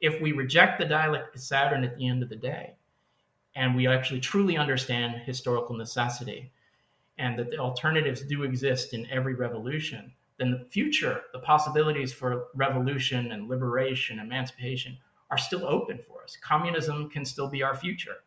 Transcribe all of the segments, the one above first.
If we reject the dialectic of Saturn at the end of the day, and we actually truly understand historical necessity, and that the alternatives do exist in every revolution, then the future, the possibilities for revolution and liberation, emancipation, are still open for us. Communism can still be our future.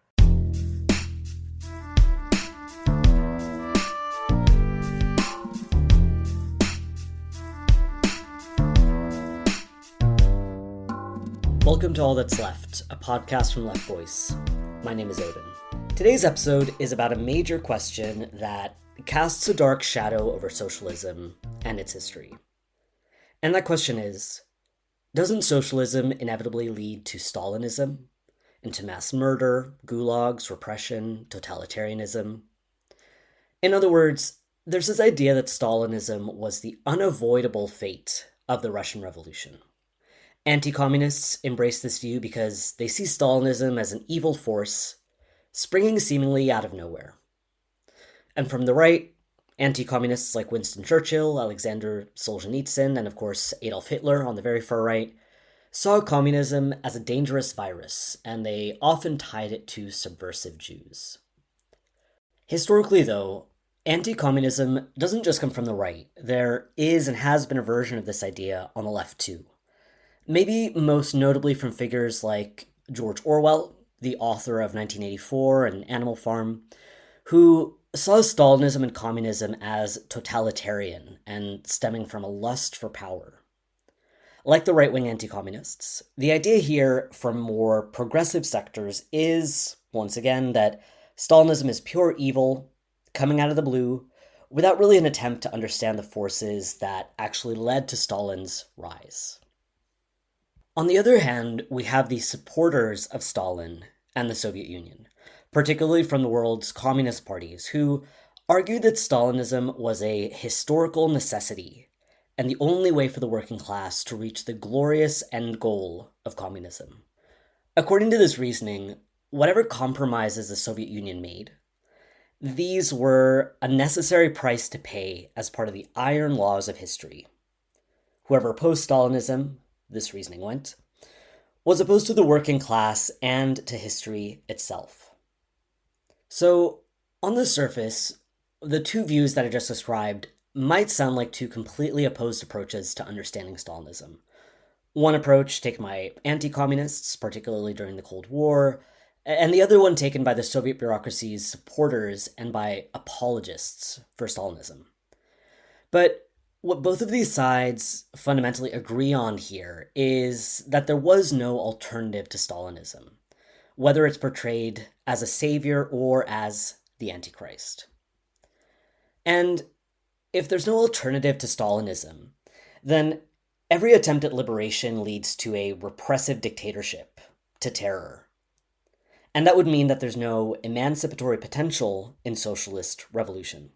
Welcome to All That's Left, a podcast from Left Voice. My name is Oden. Today's episode is about a major question that casts a dark shadow over socialism and its history. And that question is, doesn't socialism inevitably lead to Stalinism, into mass murder, gulags, repression, totalitarianism? In other words, there's this idea that Stalinism was the unavoidable fate of the Russian Revolution. Anti-communists embrace this view because they see Stalinism as an evil force springing seemingly out of nowhere. And from the right, anti-communists like Winston Churchill, Alexander Solzhenitsyn, and of course Adolf Hitler on the very far right, saw communism as a dangerous virus, and they often tied it to subversive Jews. Historically, though, anti-communism doesn't just come from the right. There is and has been a version of this idea on the left too. Maybe most notably from figures like George Orwell, the author of 1984 and Animal Farm, who saw Stalinism and communism as totalitarian and stemming from a lust for power. Like the right-wing anti-communists, the idea here from more progressive sectors is, once again, that Stalinism is pure evil, coming out of the blue, without really an attempt to understand the forces that actually led to Stalin's rise. On the other hand, we have the supporters of Stalin and the Soviet Union, particularly from the world's communist parties, who argued that Stalinism was a historical necessity and the only way for the working class to reach the glorious end goal of communism. According to this reasoning, whatever compromises the Soviet Union made, these were a necessary price to pay as part of the iron laws of history. Whoever opposed Stalinism, this reasoning went, was opposed to the working class and to history itself. So, on the surface, the two views that I just described might sound like two completely opposed approaches to understanding Stalinism. One approach taken by anti-communists, particularly during the Cold War, and the other one taken by the Soviet bureaucracy's supporters and by apologists for Stalinism. But what both of these sides fundamentally agree on here is that there was no alternative to Stalinism, whether it's portrayed as a savior or as the Antichrist. And if there's no alternative to Stalinism, then every attempt at liberation leads to a repressive dictatorship, to terror. And that would mean that there's no emancipatory potential in socialist revolution.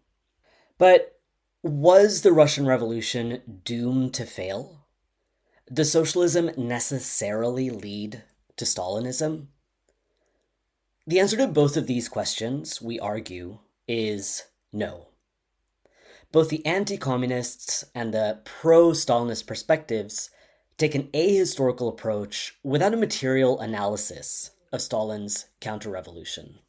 But was the Russian Revolution doomed to fail? Does socialism necessarily lead to Stalinism? The answer to both of these questions, we argue, is no. Both the anti-communists and the pro-Stalinist perspectives take an ahistorical approach without a material analysis of Stalin's counter-revolution.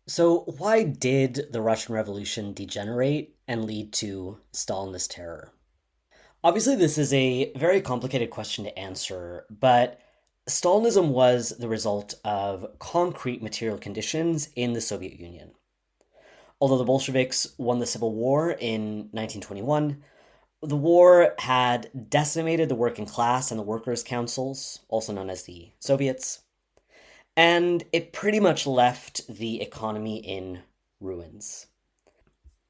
So why did the Russian Revolution degenerate and lead to Stalinist terror? Obviously, this is a very complicated question to answer, but Stalinism was the result of concrete material conditions in the Soviet Union. Although the Bolsheviks won the Civil War in 1921, the war had decimated the working class and the workers' councils, also known as the Soviets, and it pretty much left the economy in ruins.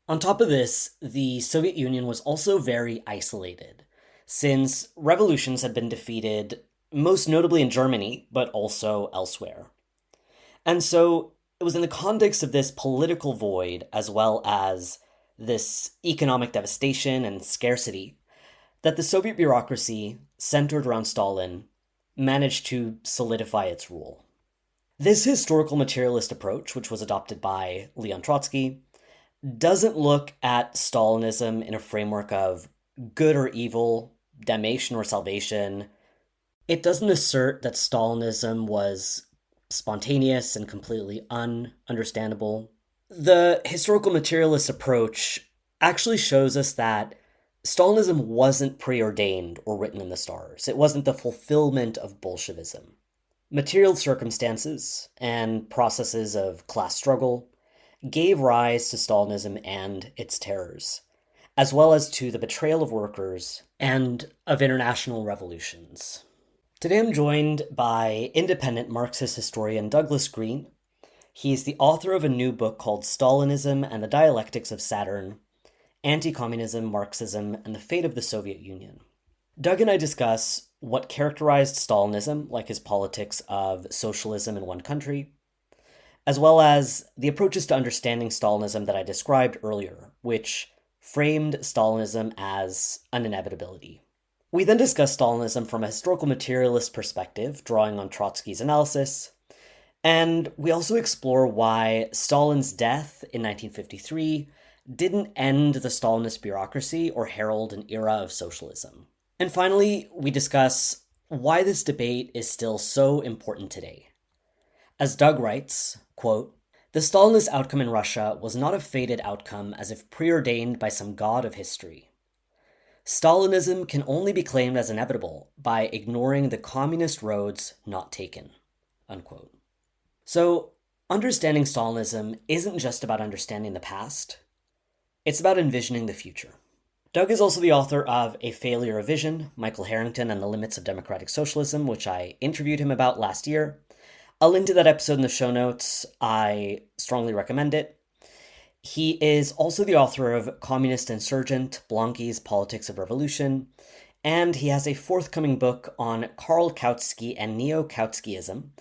On top of this, the Soviet Union was also very isolated, since revolutions had been defeated most notably in Germany, but also elsewhere. And so it was in the context of this political void, as well as this economic devastation and scarcity, that the Soviet bureaucracy, centered around Stalin, managed to solidify its rule. This historical materialist approach, which was adopted by Leon Trotsky, doesn't look at Stalinism in a framework of good or evil, damnation or salvation, It doesn't assert that Stalinism was spontaneous and completely ununderstandable. The historical materialist approach actually shows us that Stalinism wasn't preordained or written in the stars. It wasn't the fulfillment of Bolshevism. Material circumstances and processes of class struggle gave rise to Stalinism and its terrors, as well as to the betrayal of workers and of international revolutions. Today I'm joined by independent Marxist historian Douglas Greene. He is the author of a new book called Stalinism and the Dialectics of Saturn, Anti-Communism, Marxism, and the Fate of the Soviet Union. Doug and I discuss what characterized Stalinism, like his politics of socialism in one country, as well as the approaches to understanding Stalinism that I described earlier, which framed Stalinism as an inevitability. We then discuss Stalinism from a historical materialist perspective, drawing on Trotsky's analysis, and we also explore why Stalin's death in 1953 didn't end the Stalinist bureaucracy or herald an era of socialism. And finally, we discuss why this debate is still so important today. As Doug writes, quote, "The Stalinist outcome in Russia was not a fated outcome as if preordained by some god of history. Stalinism can only be claimed as inevitable by ignoring the communist roads not taken." Unquote. So, understanding Stalinism isn't just about understanding the past, it's about envisioning the future. Doug is also the author of A Failure of Vision, Michael Harrington and the Limits of Democratic Socialism, which I interviewed him about last year. I'll link to that episode in the show notes. I strongly recommend it. He is also the author of Communist Insurgent, Blanky's Politics of Revolution, and he has a forthcoming book on Karl Kautsky and Neo-Kautskyism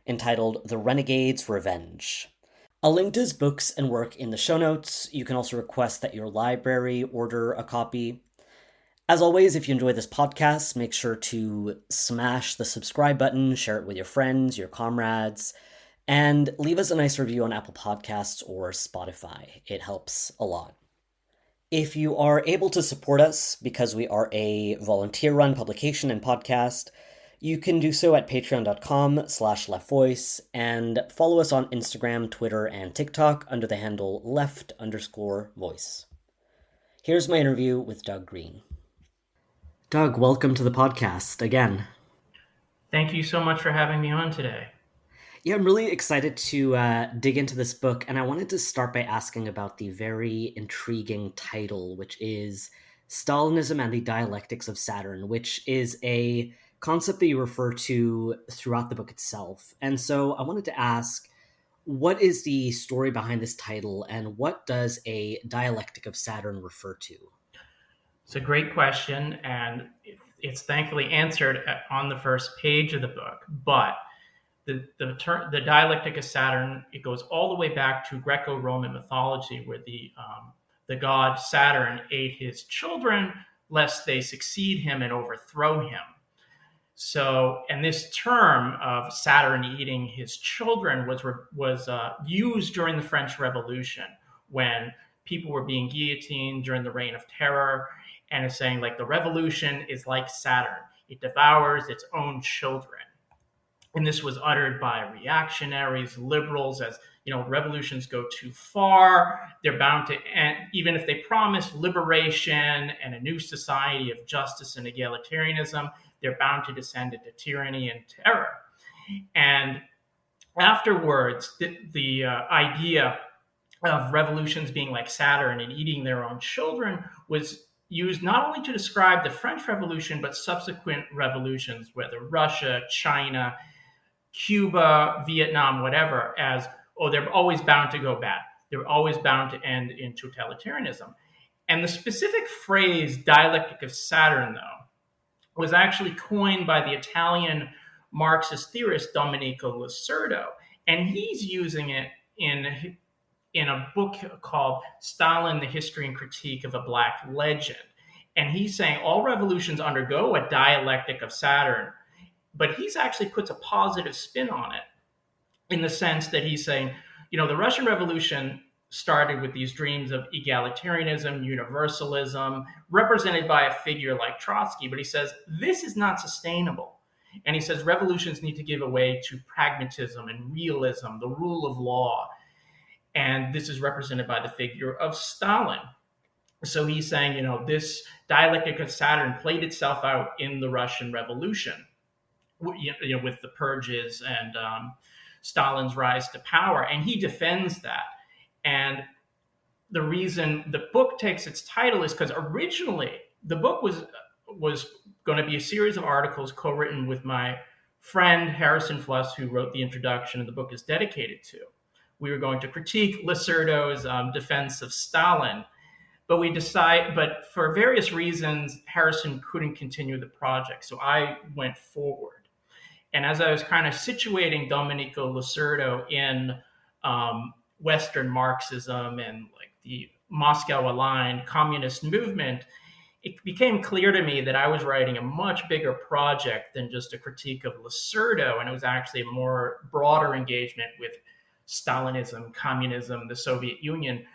entitled The Renegade's Revenge. I'll link to his books and work in the show notes. You can also request that your library order a copy. As always, if you enjoy this podcast, make sure to smash the subscribe button, share it with your friends, your comrades, and leave us a nice review on Apple Podcasts or Spotify. It helps a lot. If you are able to support us, because we are a volunteer-run publication and podcast, you can do so at patreon.com/leftvoice and follow us on Instagram, Twitter, and TikTok under the handle left_voice. Here's my interview with Doug Greene. Doug, welcome to the podcast again. Thank you so much for having me on today. Yeah, I'm really excited to dig into this book, and I wanted to start by asking about the very intriguing title, which is Stalinism and the Dialectics of Saturn, which is a concept that you refer to throughout the book itself. And so I wanted to ask, what is the story behind this title, and what does a dialectic of Saturn refer to? It's a great question, and it's thankfully answered on the first page of the book. But the dialectic of Saturn, it goes all the way back to Greco-Roman mythology, where the god Saturn ate his children lest they succeed him and overthrow him. So, and this term of Saturn eating his children was used during the French Revolution, when people were being guillotined during the Reign of Terror, and it's saying, like, the revolution is like Saturn. It devours its own children. And this was uttered by reactionaries, liberals, as, you know, revolutions go too far. They're bound to end, even if they promise liberation and a new society of justice and egalitarianism, they're bound to descend into tyranny and terror. And afterwards, the idea of revolutions being like Saturn and eating their own children was used not only to describe the French Revolution, but subsequent revolutions, whether Russia, China, Cuba, Vietnam, whatever, as, oh, they're always bound to go bad. They're always bound to end in totalitarianism. And the specific phrase dialectic of Saturn, though, was actually coined by the Italian Marxist theorist Domenico Lacerdo. And he's using it in a book called Stalin, the History and Critique of a Black Legend. And he's saying all revolutions undergo a dialectic of Saturn, but he's actually puts a positive spin on it, in the sense that he's saying, you know, the Russian Revolution started with these dreams of egalitarianism, universalism, represented by a figure like Trotsky. But he says, this is not sustainable. And he says revolutions need to give way to pragmatism and realism, the rule of law. And this is represented by the figure of Stalin. So he's saying, this dialectic of Saturn played itself out in the Russian Revolution, with the purges and Stalin's rise to power. And he defends that. And the reason the book takes its title is because originally the book was going to be a series of articles co-written with my friend Harrison Fluss, who wrote the introduction, and the book is dedicated to. We were going to critique Lacerdo's defense of Stalin, but for various reasons, Harrison couldn't continue the project. So I went forward. And as I was kind of situating Domenico Lacerdo in Western Marxism and like the Moscow-aligned communist movement, it became clear to me that I was writing a much bigger project than just a critique of Lacerdo, and it was actually a more broader engagement with Stalinism, communism, the Soviet Union.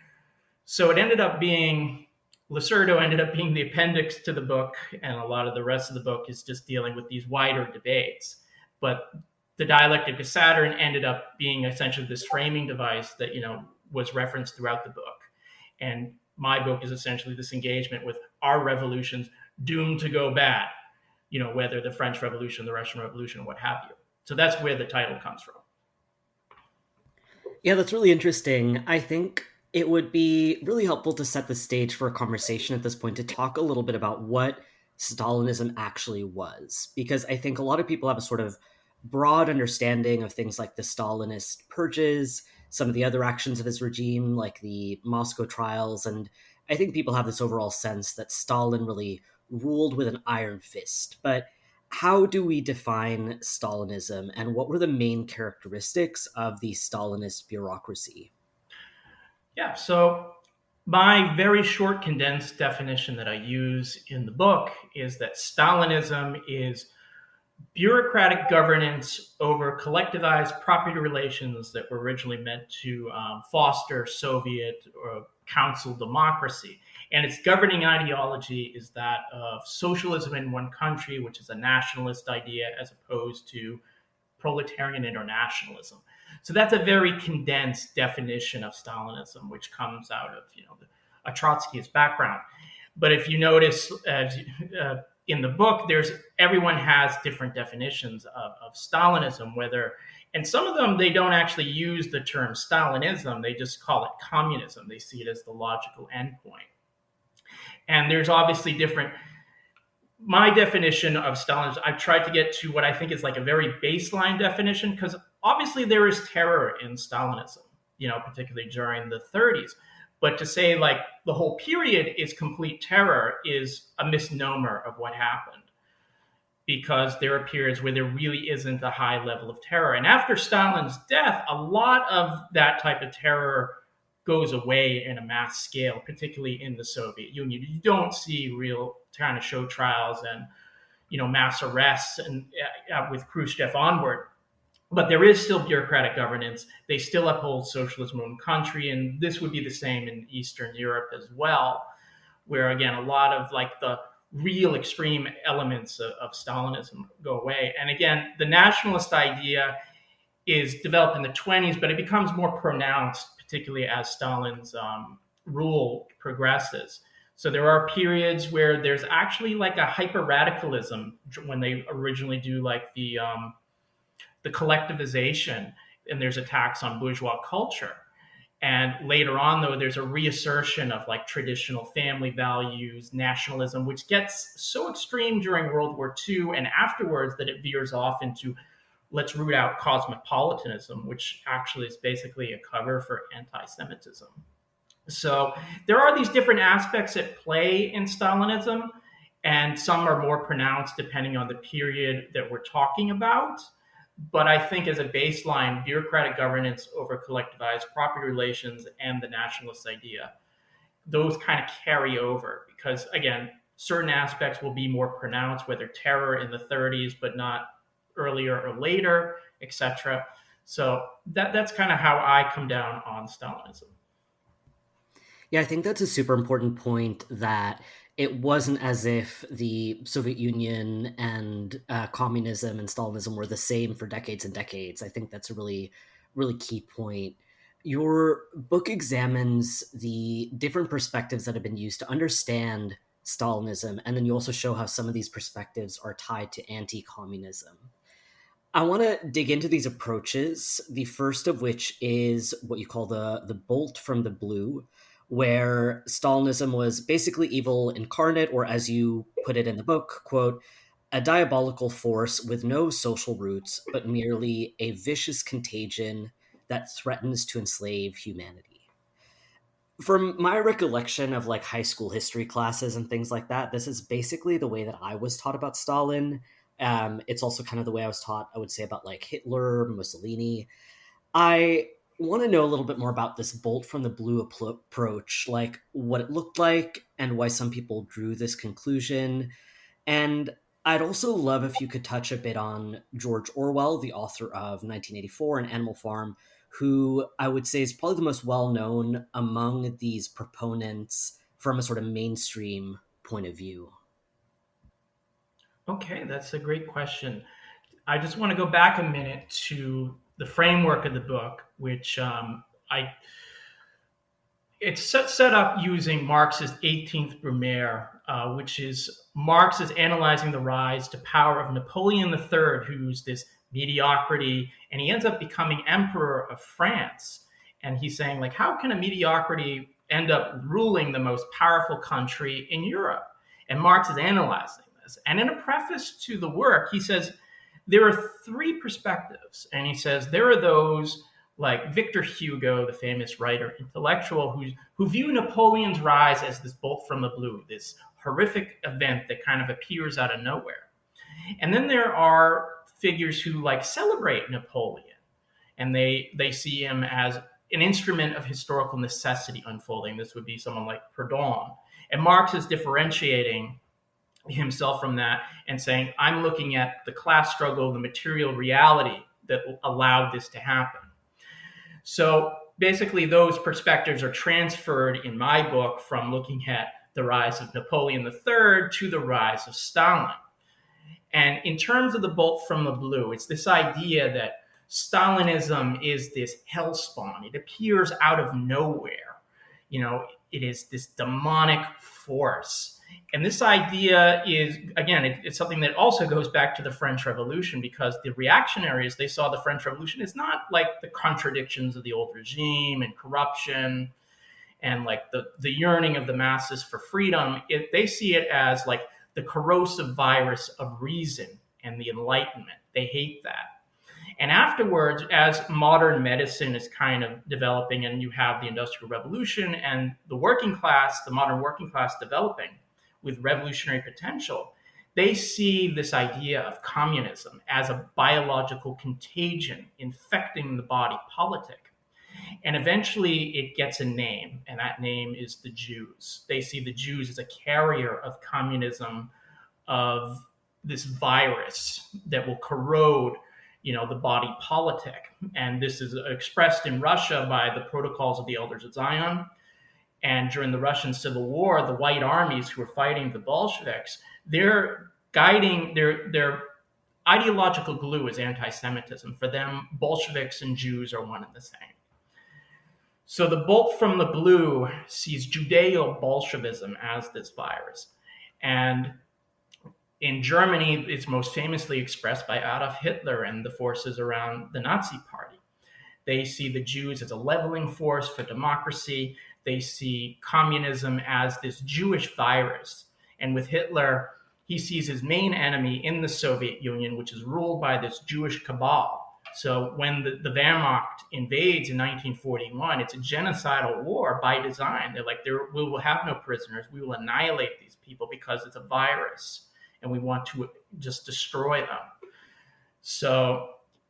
So it ended up being, Lacerdo ended up being the appendix to the book, and a lot of the rest of the book is just dealing with these wider debates. But the Dialectic of Saturn ended up being essentially this framing device that, was referenced throughout the book. And my book is essentially this engagement with our revolutions doomed to go bad, whether the French Revolution, the Russian Revolution, what have you. So that's where the title comes from. Yeah, that's really interesting. I think it would be really helpful to set the stage for a conversation at this point to talk a little bit about what Stalinism actually was, because I think a lot of people have a sort of broad understanding of things like the Stalinist purges, some of the other actions of his regime, like the Moscow trials, and I think people have this overall sense that Stalin really ruled with an iron fist. But how do we define Stalinism, and what were the main characteristics of the Stalinist bureaucracy? Yeah, so my very short, condensed definition that I use in the book is that Stalinism is bureaucratic governance over collectivized property relations that were originally meant to foster Soviet or council democracy. And its governing ideology is that of socialism in one country, which is a nationalist idea, as opposed to proletarian internationalism. So that's a very condensed definition of Stalinism, which comes out of a Trotskyist background. But if you notice, in the book, everyone has different definitions of Stalinism, and some of them, they don't actually use the term Stalinism, they just call it communism. They see it as the logical endpoint. And there's obviously my definition of Stalinism, I've tried to get to what I think is like a very baseline definition, because obviously there is terror in Stalinism, particularly during the 30s. But to say like the whole period is complete terror is a misnomer of what happened, because there are periods where there really isn't a high level of terror. And after Stalin's death, a lot of that type of terror goes away in a mass scale, particularly in the Soviet Union. You don't see real kind of show trials and mass arrests and with Khrushchev onward. But there is still bureaucratic governance. They still uphold socialism in one country, and this would be the same in Eastern Europe as well, where again a lot of like the real extreme elements of Stalinism go away. And again, the nationalist idea is developed in the 1920s, but it becomes more pronounced, particularly as Stalin's rule progresses. So there are periods where there's actually like a hyper-radicalism when they originally do like the collectivization, and there's attacks on bourgeois culture. And later on, though, there's a reassertion of like traditional family values, nationalism, which gets so extreme during World War II and afterwards that it veers off into let's root out cosmopolitanism, which actually is basically a cover for anti-Semitism. So there are these different aspects at play in Stalinism, and some are more pronounced depending on the period that we're talking about. But I think as a baseline, bureaucratic governance over collectivized property relations and the nationalist idea, those kind of carry over because, again, certain aspects will be more pronounced, whether terror in the 30s, but not earlier or later, etc. So that's kind of how I come down on Stalinism. Yeah, I think that's a super important point that it wasn't as if the Soviet Union and communism and Stalinism were the same for decades and decades. I think that's a really, really key point. Your book examines the different perspectives that have been used to understand Stalinism, and then you also show how some of these perspectives are tied to anti-communism. I want to dig into these approaches. The first of which is what you call the bolt from the blue, where Stalinism was basically evil incarnate, or as you put it in the book, quote, a diabolical force with no social roots, but merely a vicious contagion that threatens to enslave humanity. From my recollection of like high school history classes and things like that, this is basically the way that I was taught about Stalin. It's also kind of the way I was taught, I would say, about like Hitler, Mussolini. I want to know a little bit more about this bolt from the blue approach, like what it looked like and why some people drew this conclusion. And I'd also love if you could touch a bit on George Orwell, the author of 1984 and Animal Farm, who I would say is probably the most well known among these proponents from a sort of mainstream point of view. Okay, that's a great question. I just want to go back a minute to the framework of the book, which it's set up using Marx's 18th Brumaire, which is Marx is analyzing the rise to power of Napoleon III, who's this mediocrity, and he ends up becoming emperor of France. And he's saying, like, how can a mediocrity end up ruling the most powerful country in Europe? And Marx is analyzing this. And in a preface to the work, he says, there are three perspectives. And he says, there are those like Victor Hugo, the famous writer, intellectual, who view Napoleon's rise as this bolt from the blue, this horrific event that kind of appears out of nowhere. And then there are figures who like celebrate Napoleon, and they see him as an instrument of historical necessity unfolding. This would be someone like Proudhon. And Marx is differentiating himself from that and saying, I'm looking at the class struggle, the material reality that allowed this to happen. So basically, those perspectives are transferred in my book from looking at the rise of Napoleon III to the rise of Stalin. And in terms of the bolt from the blue, it's this idea that Stalinism is this hellspawn. It appears out of nowhere. You know, it is this demonic force. And this idea is, again, it's something that also goes back to the French Revolution, because the reactionaries, they saw the French Revolution as not like the contradictions of the old regime and corruption and like the yearning of the masses for freedom. They see it as like the corrosive virus of reason and the Enlightenment. They hate that. And afterwards, as modern medicine is kind of developing and you have the Industrial Revolution and the working class, the modern working class developing with revolutionary potential, they see this idea of communism as a biological contagion infecting the body politic. And eventually it gets a name, and that name is the Jews. They see the Jews as a carrier of communism, of this virus that will corrode, the body politic. And this is expressed in Russia by the protocols of the Elders of Zion. And during the Russian Civil War, the white armies who were fighting the Bolsheviks, their ideological glue is anti-Semitism. For them, Bolsheviks and Jews are one and the same. So the bolt from the blue sees Judeo-Bolshevism as this virus. And in Germany, it's most famously expressed by Adolf Hitler and the forces around the Nazi Party. They see the Jews as a leveling force for democracy. They see communism as this Jewish virus. And with Hitler, he sees his main enemy in the Soviet Union, which is ruled by this Jewish cabal. So when the Wehrmacht invades in 1941, it's a genocidal war by design. They're like, we will have no prisoners. We will annihilate these people because it's a virus, and we want to just destroy them. So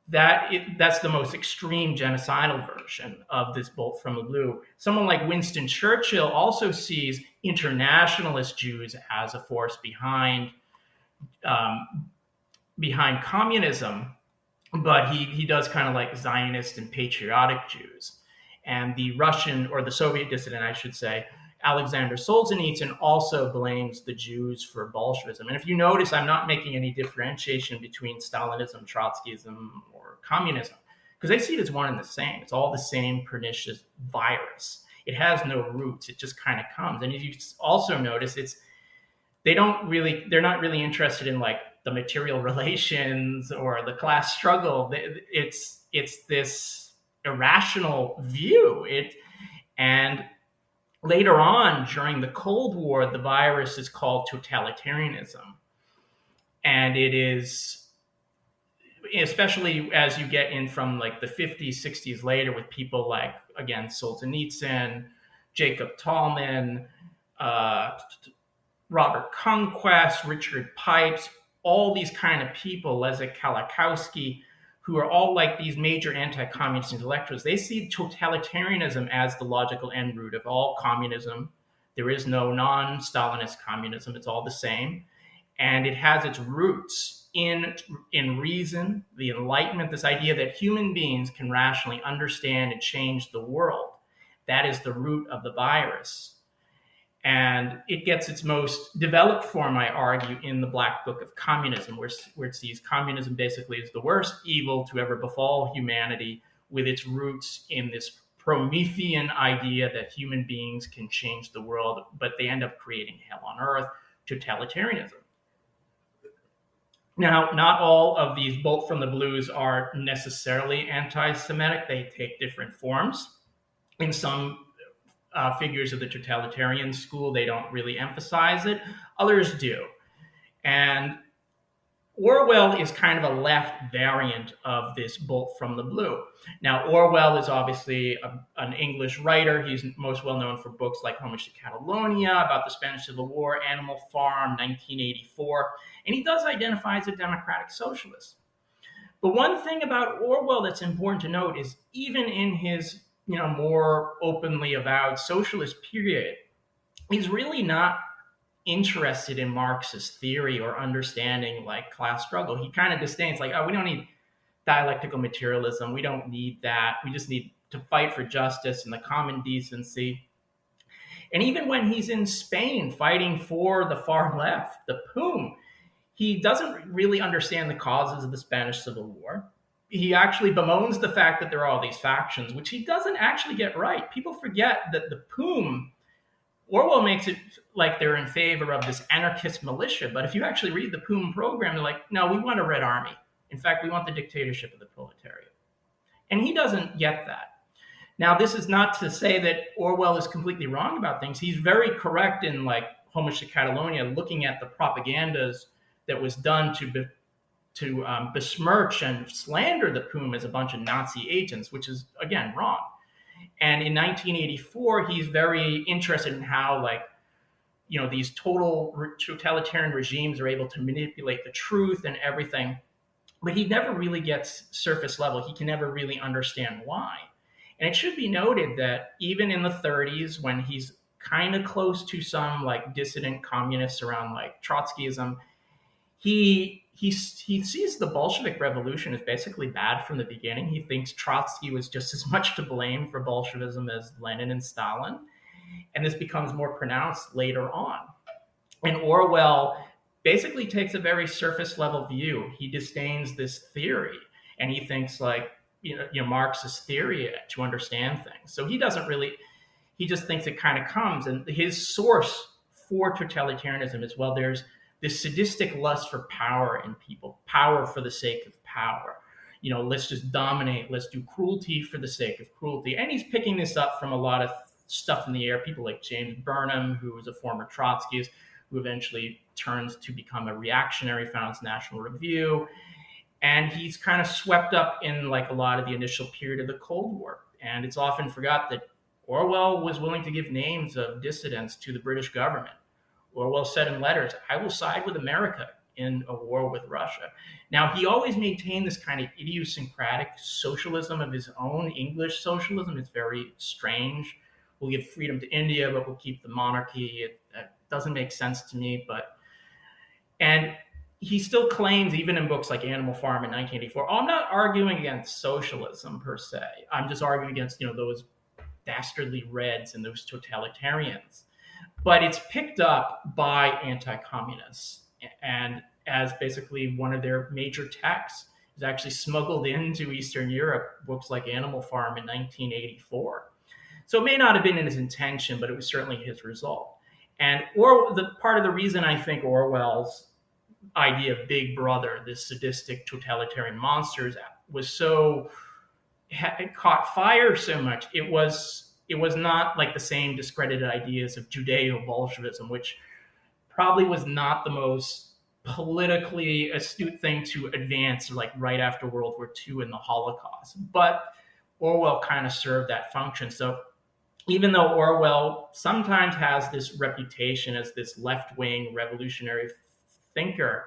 that's the most extreme genocidal version of this bolt from the blue. Someone like Winston Churchill also sees internationalist Jews as a force behind communism, but he does kind of like Zionist and patriotic Jews. And the Russian, or the Soviet dissident, I should say, Alexander Solzhenitsyn also blames the Jews for Bolshevism. And if you notice, I'm not making any differentiation between Stalinism, Trotskyism, or communism, because they see it as one and the same. It's all the same pernicious virus. It has no roots. It just kind of comes. And if you also notice, they're not really interested in like the material relations or the class struggle. It's this irrational view. And later on, during the Cold War, the virus is called totalitarianism. And it is, especially as you get in from like the 50s, 60s later with people like, again, Solzhenitsyn, Jacob Tallman, Robert Conquest, Richard Pipes, all these kind of people, Leszek Kolakowski, who are all like these major anti-communist intellectuals. They see totalitarianism as the logical end root of all communism. There is no non-Stalinist communism. It's all the same. And it has its roots in reason, the Enlightenment, this idea that human beings can rationally understand and change the world. That is the root of the virus. And it gets its most developed form, I argue, in the Black Book of Communism, where it sees communism basically as the worst evil to ever befall humanity, with its roots in this Promethean idea that human beings can change the world, but they end up creating hell on earth, totalitarianism. Now, not all of these Bolt from the Blues are necessarily anti-Semitic. They take different forms. In some figures of the totalitarian school, they don't really emphasize it. Others do. And Orwell is kind of a left variant of this Bolt from the Blue. Now, Orwell is obviously an English writer. He's most well known for books like Homage to Catalonia, about the Spanish Civil War, Animal Farm, 1984. And he does identify as a democratic socialist. But one thing about Orwell that's important to note is even in his more openly avowed socialist period, he's really not interested in Marxist theory or understanding like class struggle. He kind of disdains, like, oh, we don't need dialectical materialism. We don't need that. We just need to fight for justice and the common decency. And even when he's in Spain fighting for the far left, the POUM, he doesn't really understand the causes of the Spanish Civil War. He actually bemoans the fact that there are all these factions, which he doesn't actually get right. People forget that the POUM, Orwell makes it like they're in favor of this anarchist militia. But if you actually read the POUM program, they're like, no, we want a red army. In fact, we want the dictatorship of the proletariat. And he doesn't get that. Now, this is not to say that Orwell is completely wrong about things. He's very correct in like Homage to Catalonia, looking at the propagandas that was done to besmirch and slander the POUM as a bunch of Nazi agents, which is, again, wrong. And in 1984, he's very interested in how, these totalitarian regimes are able to manipulate the truth and everything. But he never really gets surface level. He can never really understand why. And it should be noted that even in the 30s, when he's kind of close to some dissident communists around Trotskyism, he sees the Bolshevik Revolution as basically bad from the beginning. He thinks Trotsky was just as much to blame for Bolshevism as Lenin and Stalin. And this becomes more pronounced later on. And Orwell basically takes a very surface level view. He disdains this theory, and he thinks Marxist theory to understand things. So he just thinks it kind of comes. And his source for totalitarianism is, well, there's this sadistic lust for power in people, power for the sake of power. Let's just dominate. Let's do cruelty for the sake of cruelty. And he's picking this up from a lot of stuff in the air. People like James Burnham, who was a former Trotskyist, who eventually turns to become a reactionary, founds National Review. And he's kind of swept up in a lot of the initial period of the Cold War. And it's often forgot that Orwell was willing to give names of dissidents to the British government. Orwell said in letters, I will side with America in a war with Russia. Now, he always maintained this kind of idiosyncratic socialism of his own, English socialism. It's very strange. We'll give freedom to India, but we'll keep the monarchy. It doesn't make sense to me. And he still claims, even in books like Animal Farm in 1984, I'm not arguing against socialism per se. I'm just arguing against, those dastardly Reds and those totalitarians. but it's picked up by anti-communists, and as basically one of their major texts is actually smuggled into Eastern Europe, books like Animal Farm in 1984. So it may not have been in his intention, but it was certainly his result. And the part of the reason I think Orwell's idea of Big Brother, this sadistic totalitarian monsters, was so it caught fire so much. It was not like the same discredited ideas of Judeo-Bolshevism, which probably was not the most politically astute thing to advance, like right after World War II and the Holocaust. But Orwell kind of served that function. So even though Orwell sometimes has this reputation as this left-wing revolutionary thinker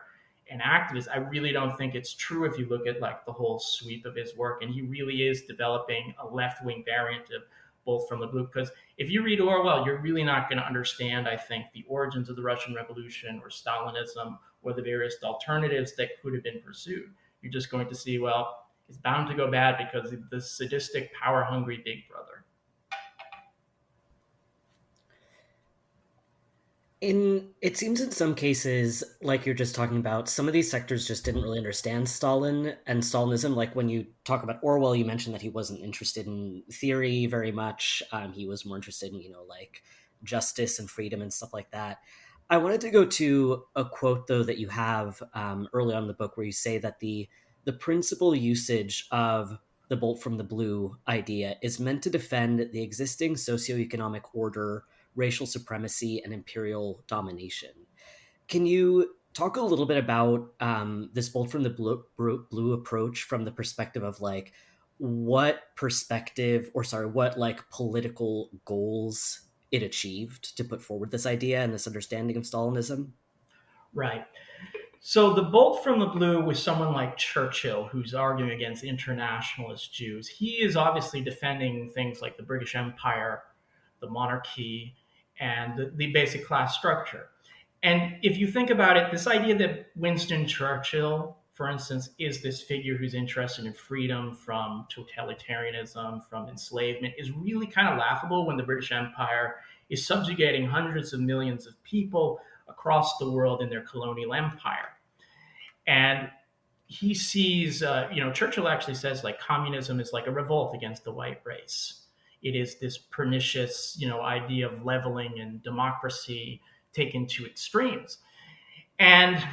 and activist, I really don't think it's true if you look at like the whole sweep of his work. And he really is developing a left-wing variant of Bolt from the Blue. Because if you read Orwell, you're really not going to understand, I think, the origins of the Russian Revolution or Stalinism or the various alternatives that could have been pursued. You're just going to see, well, it's bound to go bad because of the sadistic, power-hungry Big Brother. It seems in some cases, like you're just talking about, some of these sectors just didn't really understand Stalin and Stalinism. Like when you talk about Orwell, you mentioned that he wasn't interested in theory very much. He was more interested in, like justice and freedom and stuff like that. I wanted to go to a quote, though, that you have early on in the book where you say that the principal usage of the bolt from the blue idea is meant to defend the existing socioeconomic order, racial supremacy, and imperial domination. Can you talk a little bit about this bolt from the blue approach from the perspective of like what political goals it achieved to put forward this idea and this understanding of Stalinism? Right. So the bolt from the blue was someone like Churchill, who's arguing against internationalist Jews. He is obviously defending things like the British Empire, the monarchy, and the basic class structure. And if you think about it, this idea that Winston Churchill, for instance, is this figure who's interested in freedom from totalitarianism, from enslavement, is really kind of laughable when the British Empire is subjugating hundreds of millions of people across the world in their colonial empire. And he sees, Churchill actually says like communism is like a revolt against the white race. It is this pernicious, idea of leveling and democracy taken to extremes. And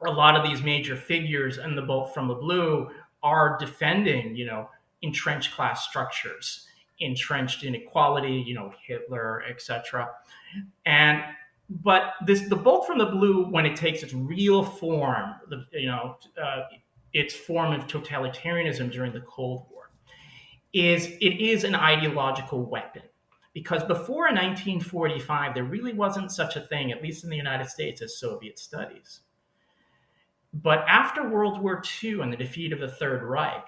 a lot of these major figures in the bolt from the blue are defending, entrenched class structures, entrenched inequality, Hitler, etc. But the bolt from the blue, when it takes its real form, its form of totalitarianism during the Cold War, it is an ideological weapon. Because before 1945, there really wasn't such a thing, at least in the United States, as Soviet studies. But after World War II and the defeat of the Third Reich,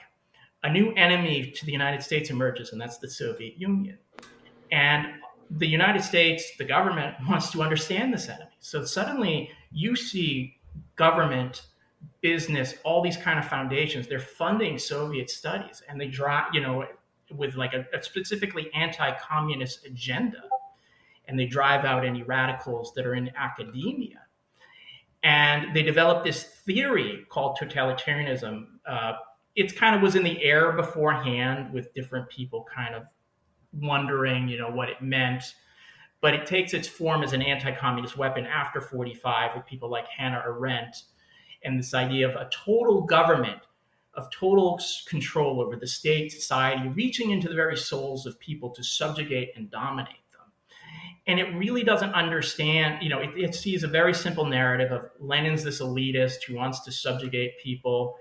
a new enemy to the United States emerges, and that's the Soviet Union. And the United States, the government, wants to understand this enemy. So suddenly you see government, business, all these kind of foundations, they're funding Soviet studies, and they drive, with like a specifically anti-communist agenda, and they drive out any radicals that are in academia. And they develop this theory called totalitarianism. It kind of was in the air beforehand with different people kind of wondering, what it meant. But it takes its form as an anti-communist weapon after 45 with people like Hannah Arendt, and this idea of a total government, of total control over the state, society, reaching into the very souls of people to subjugate and dominate them. And it really doesn't understand, it sees a very simple narrative of Lenin's this elitist who wants to subjugate people,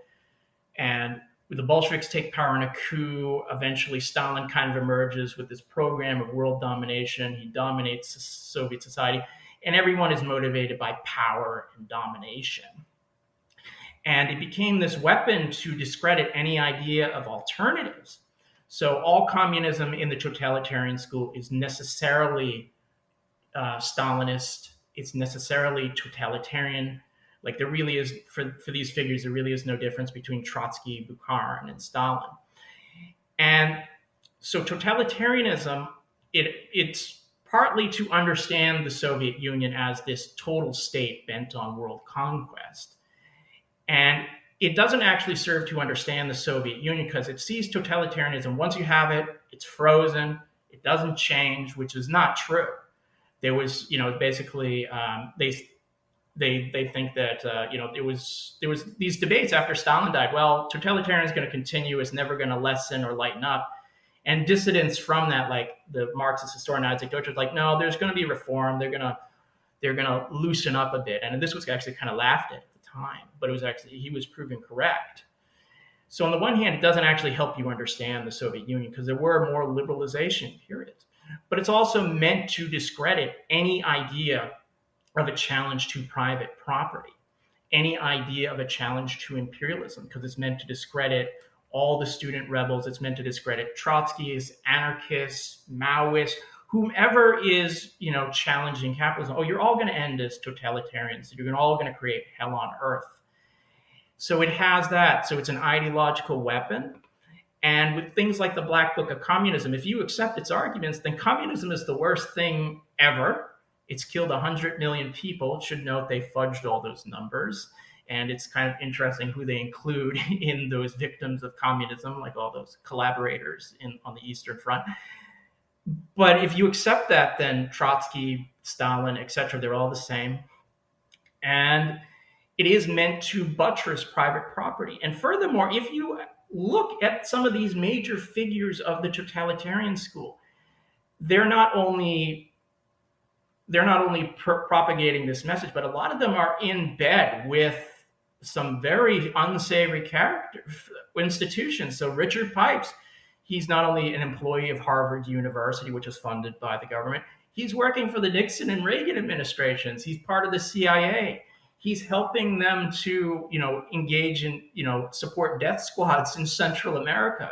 and the Bolsheviks take power in a coup. Eventually, Stalin kind of emerges with this program of world domination. He dominates Soviet society, and everyone is motivated by power and domination. And it became this weapon to discredit any idea of alternatives. So all communism in the totalitarian school is necessarily Stalinist. It's necessarily totalitarian. Like there really is, for these figures, there really is no difference between Trotsky, Bukharin, and Stalin. And so totalitarianism, its partly to understand the Soviet Union as this total state bent on world conquest. And it doesn't actually serve to understand the Soviet Union because it sees totalitarianism. Once you have it, it's frozen, it doesn't change, which is not true. There was, basically they think that there was these debates after Stalin died. Well, totalitarianism is going to continue; it's never going to lessen or lighten up. And dissidents from that, like the Marxist historian Isaac Deutscher, was like, no, there's going to be reform. They're gonna loosen up a bit. And this was actually kind of laughed at the time, but he was proven correct. So on the one hand, it doesn't actually help you understand the Soviet Union because there were more liberalization periods, but it's also meant to discredit any idea of a challenge to private property, any idea of a challenge to imperialism, because it's meant to discredit all the student rebels. It's meant to discredit Trotskyists, anarchists, Maoists, whomever is, challenging capitalism. Oh, you're all going to end as totalitarians. You're all going to create hell on earth. So it has that. So it's an ideological weapon. And with things like the Black Book of Communism, if you accept its arguments, then communism is the worst thing ever. It's killed 100 million people. Should note they fudged all those numbers. And it's kind of interesting who they include in those victims of communism, like all those collaborators on the Eastern Front. But if you accept that, then Trotsky, Stalin, etc., they're all the same. And it is meant to buttress private property. And furthermore, if you look at some of these major figures of the totalitarian school, they're not only propagating this message, but a lot of them are in bed with some very unsavory institutions. So Richard Pipes, he's not only an employee of Harvard University, which is funded by the government, he's working for the Nixon and Reagan administrations. He's part of the CIA. He's helping them to, engage in, support death squads in Central America.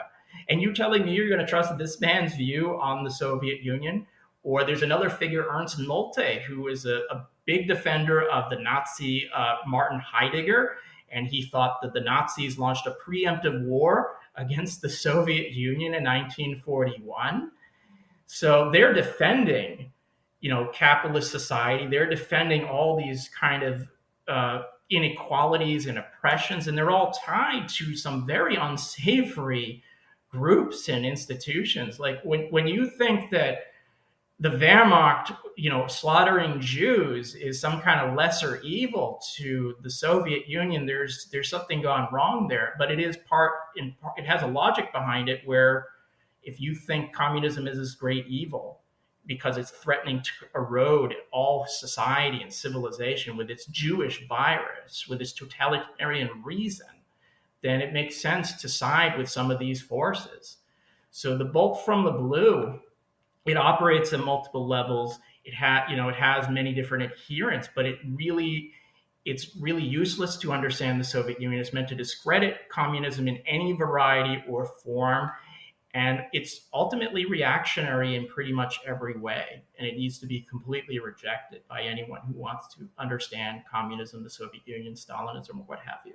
And you telling me you're going to trust this man's view on the Soviet Union? Or there's another figure, Ernst Nolte, who is a big defender of the Nazi Martin Heidegger. And he thought that the Nazis launched a preemptive war against the Soviet Union in 1941. So they're defending, capitalist society. They're defending all these kind of inequalities and oppressions. And they're all tied to some very unsavory groups and institutions. Like when you think that the Wehrmacht, slaughtering Jews is some kind of lesser evil to the Soviet Union, there's something gone wrong there. But it is it has a logic behind it where if you think communism is this great evil because it's threatening to erode all society and civilization with its Jewish virus, with its totalitarian reason, then it makes sense to side with some of these forces. So the bolt from the blue, it operates at multiple levels. It has many different adherents, but it's really useless to understand the Soviet Union. It's meant to discredit communism in any variety or form, and it's ultimately reactionary in pretty much every way, and it needs to be completely rejected by anyone who wants to understand communism, the Soviet Union, Stalinism, or what have you.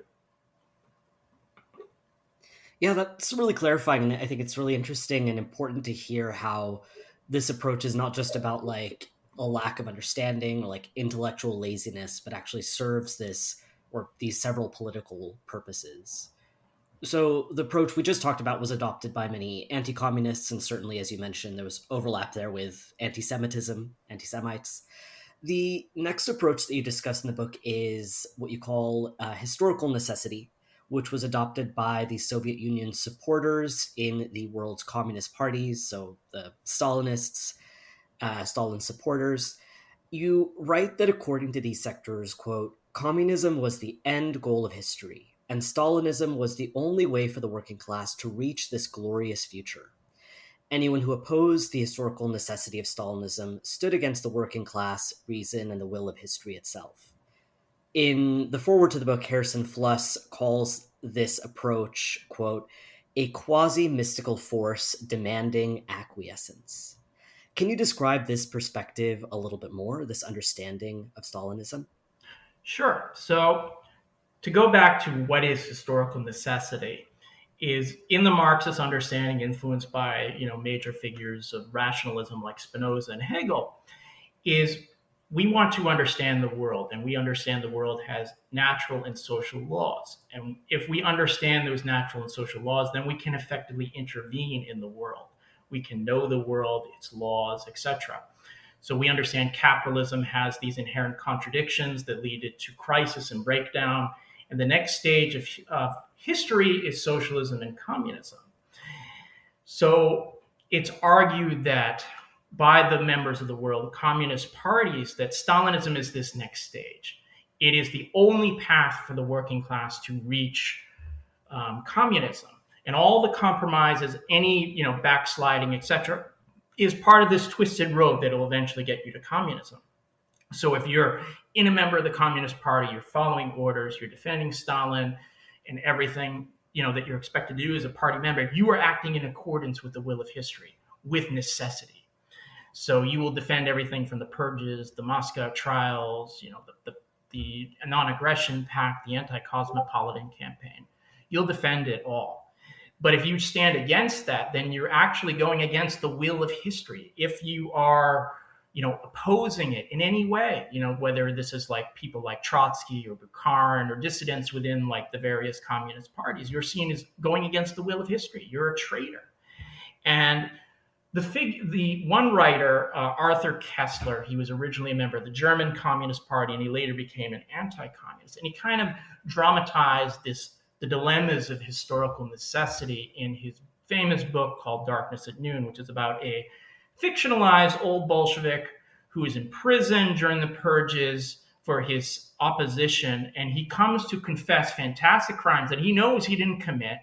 Yeah, that's really clarifying, and I think it's really interesting and important to hear how this approach is not just about like a lack of understanding or like intellectual laziness, but actually serves these several political purposes. So the approach we just talked about was adopted by many anti-communists, and certainly, as you mentioned, there was overlap there with anti-Semitism, anti-Semites. The next approach that you discuss in the book is what you call historical necessity, which was adopted by the Soviet Union supporters in the world's communist parties, so the Stalinists, Stalin supporters. You write that according to these sectors, quote, communism was the end goal of history, and Stalinism was the only way for the working class to reach this glorious future. Anyone who opposed the historical necessity of Stalinism stood against the working class, reason, and the will of history itself. In the foreword to the book, Harrison Fluss calls this approach, quote, a quasi-mystical force demanding acquiescence. Can you describe this perspective a little bit more, this understanding of Stalinism? Sure. So to go back to what is historical necessity, is in the Marxist understanding, influenced by major figures of rationalism like Spinoza and Hegel, is we want to understand the world, and we understand the world has natural and social laws. And if we understand those natural and social laws, then we can effectively intervene in the world. We can know the world, its laws, etc. So we understand capitalism has these inherent contradictions that lead it to crisis and breakdown. And the next stage of history is socialism and communism. So it's argued that by the members of the world communist parties that Stalinism is this next stage. It is the only path for the working class to reach communism. And all the compromises, any backsliding, etc., is part of this twisted road that will eventually get you to communism. So if you're in a member of the Communist Party, you're following orders, you're defending Stalin and everything that you're expected to do as a party member, you are acting in accordance with the will of history, with necessity. So you will defend everything from the purges, the Moscow trials, the non-aggression pact, the anti-cosmopolitan campaign. You'll defend it all. But if you stand against that, then you're actually going against the will of history. If you are, opposing it in any way, whether this is like people like Trotsky or Bukharin or dissidents within like the various communist parties, you're seen as going against the will of history. You're a traitor. And the one writer, Arthur Koestler, he was originally a member of the German Communist Party, and he later became an anti-communist. And he kind of dramatized the dilemmas of historical necessity in his famous book called Darkness at Noon, which is about a fictionalized old Bolshevik who is imprisoned during the purges for his opposition. And he comes to confess fantastic crimes that he knows he didn't commit,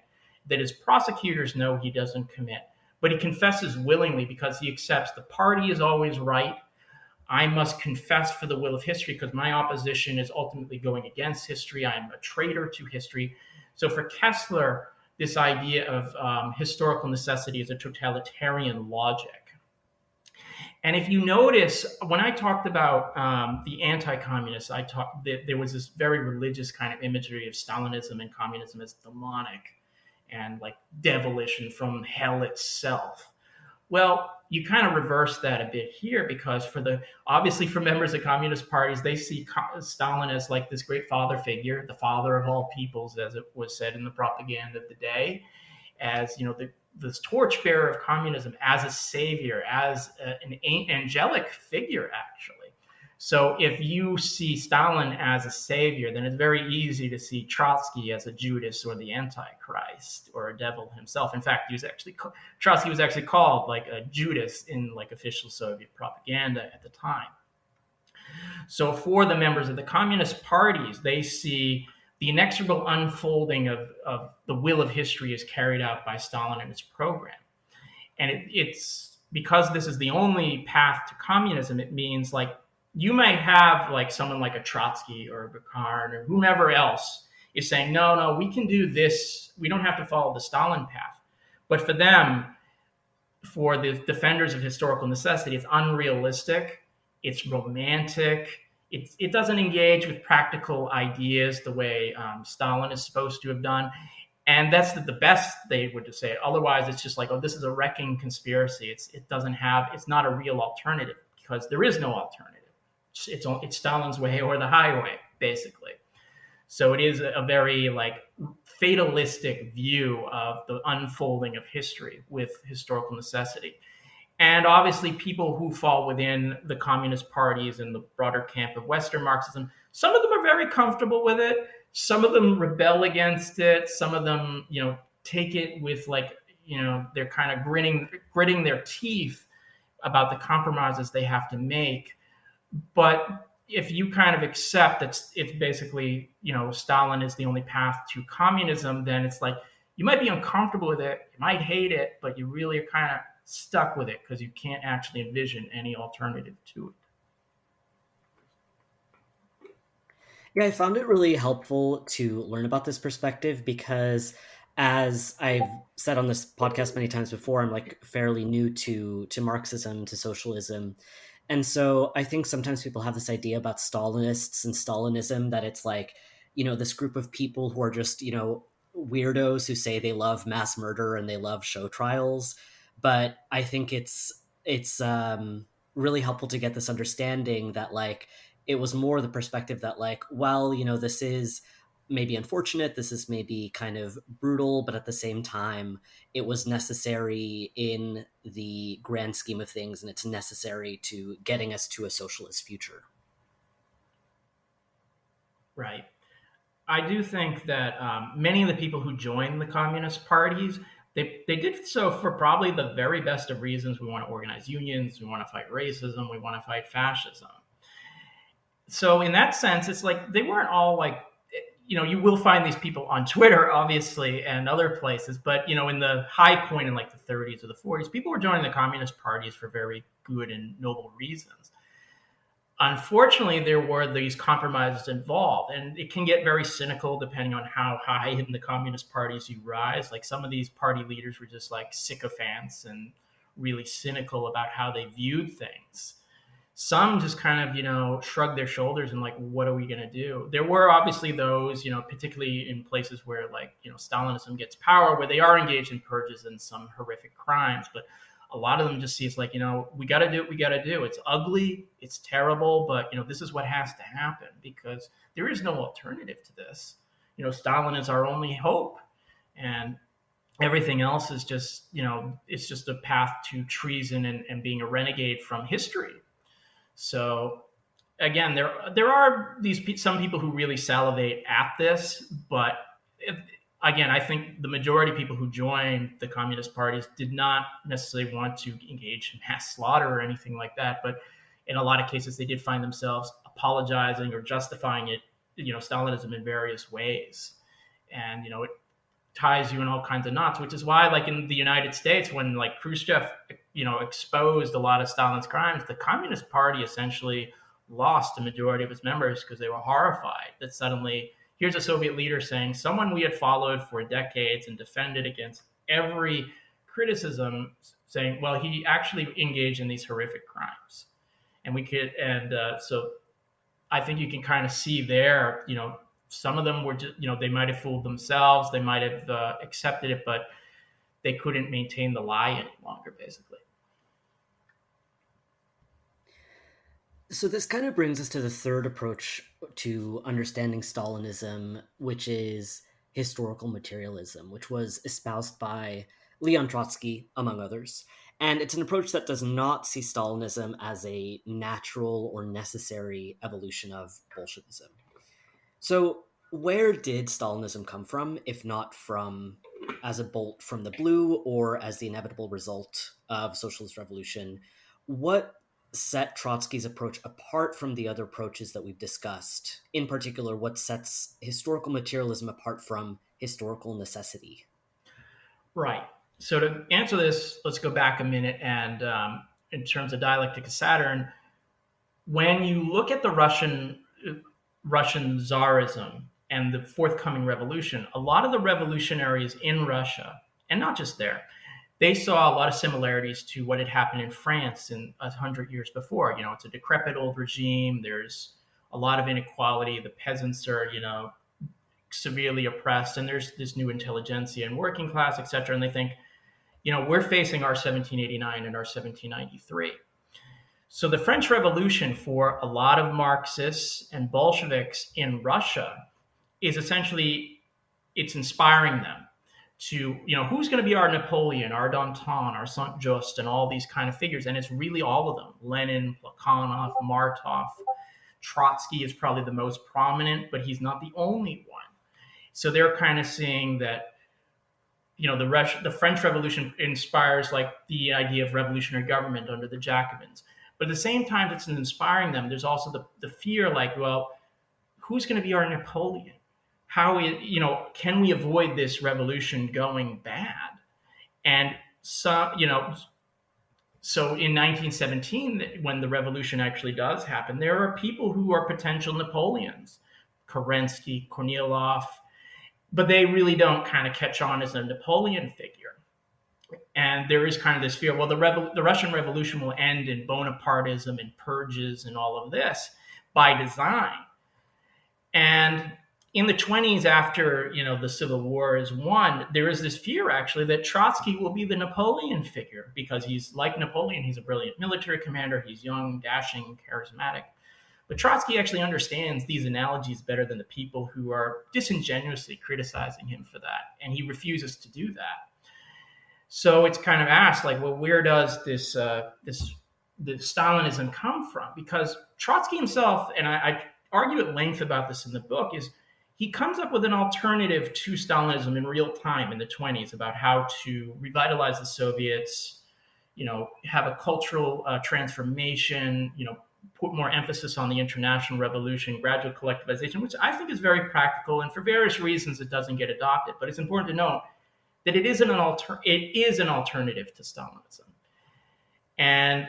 that his prosecutors know he doesn't commit. But he confesses willingly because he accepts the party is always right. I must confess for the will of history because my opposition is ultimately going against history. I am a traitor to history. So for Koestler, this idea of historical necessity is a totalitarian logic. And if you notice, when I talked about the anti-communists, there was this very religious kind of imagery of Stalinism and communism as demonic and like devilish and from hell itself. Well, you kind of reverse that a bit here because obviously for members of communist parties, they see Stalin as like this great father figure, the father of all peoples, as it was said in the propaganda of the day, as this torchbearer of communism, as a savior, as an angelic figure, actually. So if you see Stalin as a savior, then it's very easy to see Trotsky as a Judas or the Antichrist or a devil himself. In fact, Trotsky was actually called like a Judas in like official Soviet propaganda at the time. So for the members of the communist parties, they see the inexorable unfolding of the will of history is carried out by Stalin and his program. And it's because this is the only path to communism, it means like you might have like someone like a Trotsky or a Bukharin or whomever else is saying, no, we can do this. We don't have to follow the Stalin path. But for them, for the defenders of historical necessity, it's unrealistic. It's romantic. It doesn't engage with practical ideas the way Stalin is supposed to have done. And that's the best they would just say. Otherwise, it's just like, oh, this is a wrecking conspiracy. It's not a real alternative because there is no alternative. It's Stalin's way or the highway, basically. So it is a very like fatalistic view of the unfolding of history with historical necessity. And obviously people who fall within the communist parties and the broader camp of Western Marxism, some of them are very comfortable with it. Some of them rebel against it. Some of them, take it with like, they're kind of gritting their teeth about the compromises they have to make. But if you kind of accept that it's basically, Stalin is the only path to communism, then it's like, you might be uncomfortable with it, you might hate it, but you really are kind of stuck with it because you can't actually envision any alternative to it. Yeah, I found it really helpful to learn about this perspective because, as I've said on this podcast many times before, I'm like fairly new to Marxism, to socialism. And so I think sometimes people have this idea about Stalinists and Stalinism that it's like, this group of people who are just, weirdos who say they love mass murder and they love show trials, but I think it's really helpful to get this understanding that like it was more the perspective that like, well, this is maybe unfortunate, this is maybe kind of brutal, but at the same time it was necessary in the grand scheme of things, and it's necessary to getting us to a socialist future. Right. I do think that many of the people who joined the communist parties, they did so for probably the very best of reasons. We want to organize unions, we want to fight racism, we want to fight fascism. So in that sense, it's like they weren't all like, you will find these people on Twitter, obviously, and other places, but in the high point in like the 30s or the 40s, people were joining the communist parties for very good and noble reasons. Unfortunately, there were these compromises involved, and it can get very cynical depending on how high in the communist parties you rise. Like some of these party leaders were just like sycophants and really cynical about how they viewed things. Some just kind of, shrugged their shoulders and like, what are we going to do? There were obviously those, particularly in places where like, Stalinism gets power, where they are engaged in purges and some horrific crimes. But a lot of them just see it's like, we got to do what we got to do. It's ugly, it's terrible, but, this is what has to happen because there is no alternative to this. Stalin is our only hope. And everything else is just, it's just a path to treason and being a renegade from history. So again, there are some people who really salivate at this, but again, I think the majority of people who joined the communist parties did not necessarily want to engage in mass slaughter or anything like that. But in a lot of cases, they did find themselves apologizing or justifying it, Stalinism in various ways. And, it ties you in all kinds of knots, which is why, like in the United States, when like Khrushchev, exposed a lot of Stalin's crimes, the Communist Party essentially lost the majority of its members because they were horrified that suddenly here's a Soviet leader saying someone we had followed for decades and defended against every criticism, saying, well, he actually engaged in these horrific crimes. So I think you can kind of see there, some of them were just, they might have fooled themselves, they might have accepted it, but they couldn't maintain the lie any longer, basically. So this kind of brings us to the third approach to understanding Stalinism, which is historical materialism, which was espoused by Leon Trotsky, among others. And it's an approach that does not see Stalinism as a natural or necessary evolution of Bolshevism. So where did Stalinism come from, if not from as a bolt from the blue or as the inevitable result of socialist revolution? What set Trotsky's approach apart from the other approaches that we've discussed? In particular, what sets historical materialism apart from historical necessity? Right. So to answer this, let's go back a minute. And in terms of Dialectics of Saturn, when you look at the Russian Tsarism and the forthcoming revolution, a lot of the revolutionaries in Russia, and not just there, they saw a lot of similarities to what had happened in France in 100 years before. It's a decrepit old regime. There's a lot of inequality. The peasants are, severely oppressed, and there's this new intelligentsia and working class, et cetera. And they think, we're facing our 1789 and our 1793. So the French Revolution for a lot of Marxists and Bolsheviks in Russia is essentially, it's inspiring them to, who's going to be our Napoleon, our Danton, our Saint-Just, and all these kind of figures. And it's really all of them. Lenin, Plekhanov, Martov. Trotsky is probably the most prominent, but he's not the only one. So they're kind of seeing that, the French Revolution inspires like the idea of revolutionary government under the Jacobins. But at the same time, it's inspiring them. There's also the fear like, well, who's going to be our Napoleon? How can we avoid this revolution going bad? And so in 1917, when the revolution actually does happen, there are people who are potential Napoleons, Kerensky, Kornilov, but they really don't kind of catch on as a Napoleon figure. And there is kind of this fear, well, the Russian Revolution will end in Bonapartism and purges and all of this by design. And in the 20s, after the Civil War is won, there is this fear actually that Trotsky will be the Napoleon figure, because he's like Napoleon. He's a brilliant military commander. He's young, dashing, charismatic. But Trotsky actually understands these analogies better than the people who are disingenuously criticizing him for that, and he refuses to do that. So it's kind of asked, like, well, where does this Stalinism come from? Because Trotsky himself, and I argue at length about this in the book, is he comes up with an alternative to Stalinism in real time in the 20s about how to revitalize the Soviets, have a cultural transformation, put more emphasis on the international revolution, gradual collectivization, which I think is very practical, and for various reasons it doesn't get adopted. But it's important to note that it is an alternative to Stalinism. And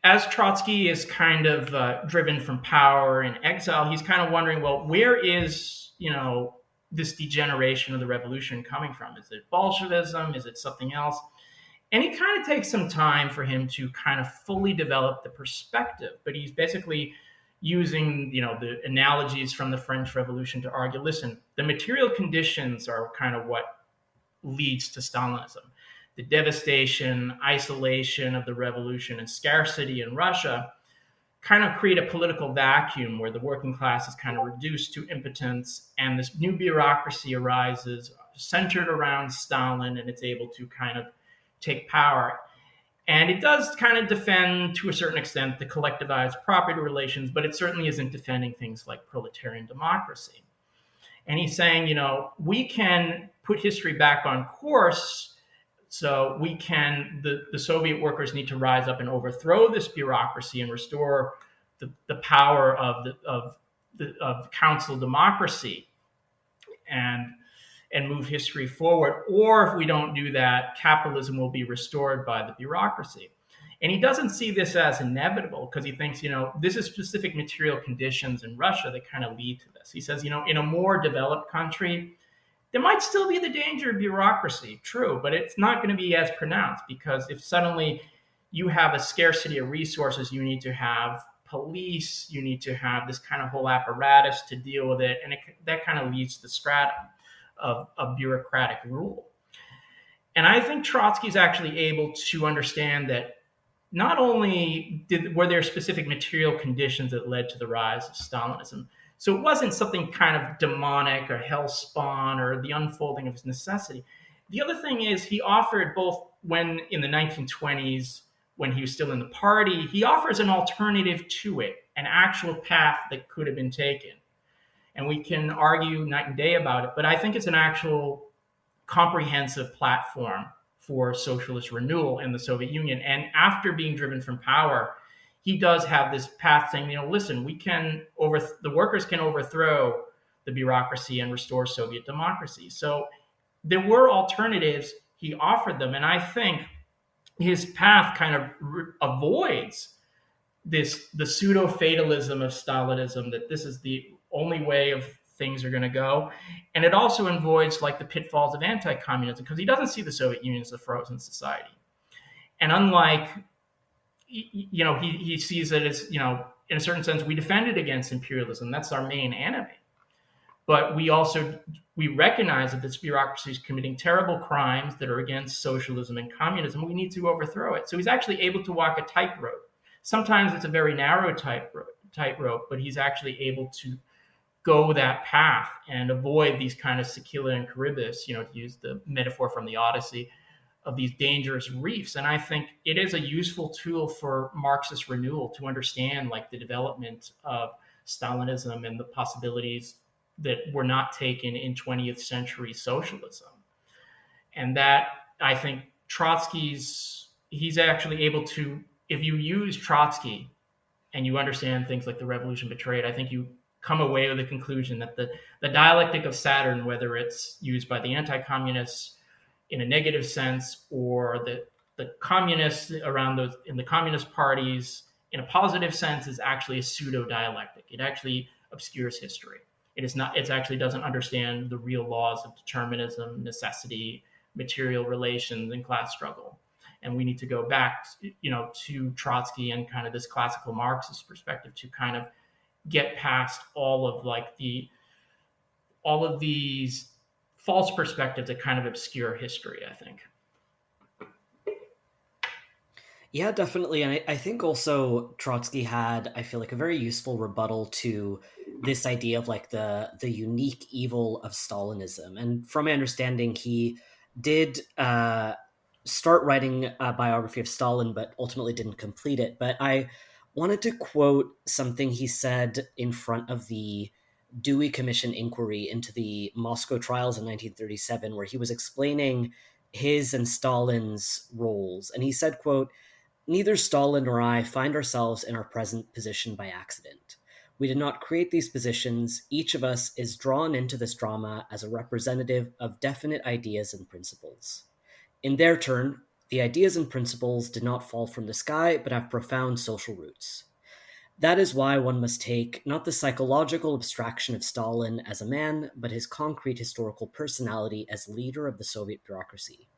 as Trotsky is kind of driven from power in exile, he's kind of wondering, well, where is, this degeneration of the revolution coming from? Is it Bolshevism? Is it something else? And it kind of takes some time for him to kind of fully develop the perspective, but he's basically using, the analogies from the French Revolution to argue, listen, the material conditions are kind of what leads to Stalinism. The devastation, isolation of the revolution, and scarcity in Russia kind of create a political vacuum where the working class is kind of reduced to impotence, and this new bureaucracy arises centered around Stalin, and it's able to kind of take power. And it does kind of defend, to a certain extent, the collectivized property relations, but it certainly isn't defending things like proletarian democracy. And he's saying, we can put history back on course. So we can, the Soviet workers need to rise up and overthrow this bureaucracy and restore the power of council democracy and move history forward. Or if we don't do that, capitalism will be restored by the bureaucracy. And he doesn't see this as inevitable, because he thinks, this is specific material conditions in Russia that kind of lead to this. He says, in a more developed country, there might still be the danger of bureaucracy, true, but it's not going to be as pronounced, because if suddenly you have a scarcity of resources, you need to have police, you need to have this kind of whole apparatus to deal with it, and that kind of leads to the stratum of bureaucratic rule. And I think Trotsky's actually able to understand that not only were there specific material conditions that led to the rise of Stalinism, so it wasn't something kind of demonic or hellspawn or the unfolding of his necessity. The other thing is, he offered, both when in the 1920s, when he was still in the party, he offers an alternative to it, an actual path that could have been taken. And we can argue night and day about it, but I think it's an actual comprehensive platform for socialist renewal in the Soviet Union. And after being driven from power, he does have this path saying, listen, the workers can overthrow the bureaucracy and restore Soviet democracy. So there were alternatives. He offered them. And I think his path kind of avoids the pseudo-fatalism of Stalinism, that this is the only way of things are going to go. And it also avoids like the pitfalls of anti-communism, because he doesn't see the Soviet Union as a frozen society. And unlike, he sees it as, in a certain sense, we defended against imperialism. That's our main enemy. But we recognize that this bureaucracy is committing terrible crimes that are against socialism and communism. We need to overthrow it. So he's actually able to walk a tightrope. Sometimes it's a very narrow tightrope, but he's actually able to go that path and avoid these kind of Scylla and Charybdis, to use the metaphor from the Odyssey, of these dangerous reefs. And I think it is a useful tool for Marxist renewal to understand like the development of Stalinism and the possibilities that were not taken in 20th century socialism. And that, I think, he's actually able to, if you use Trotsky and you understand things like the revolution betrayed, I think you come away with the conclusion that the dialectic of Saturn, whether it's used by the anti-communists in a negative sense, or the communists around those in the communist parties in a positive sense, is actually a pseudo-dialectic. It actually obscures history. It actually doesn't understand the real laws of determinism, necessity, material relations, and class struggle. And we need to go back, to Trotsky and kind of this classical Marxist perspective to kind of get past all of like the all of these false perspectives that kind of obscure history, I think. Yeah, definitely. And I think also Trotsky had, I feel like, a very useful rebuttal to this idea of like the unique evil of Stalinism. And from my understanding, he did start writing a biography of Stalin, but ultimately didn't complete it. But I wanted to quote something he said in front of the Dewey Commission inquiry into the Moscow trials in 1937, where he was explaining his and Stalin's roles. And he said, quote, "Neither Stalin nor I find ourselves in our present position by accident. We did not create these positions. Each of us is drawn into this drama as a representative of definite ideas and principles. In their turn, the ideas and principles did not fall from the sky, but have profound social roots. That is why one must take not the psychological abstraction of Stalin as a man, but his concrete historical personality as leader of the Soviet bureaucracy.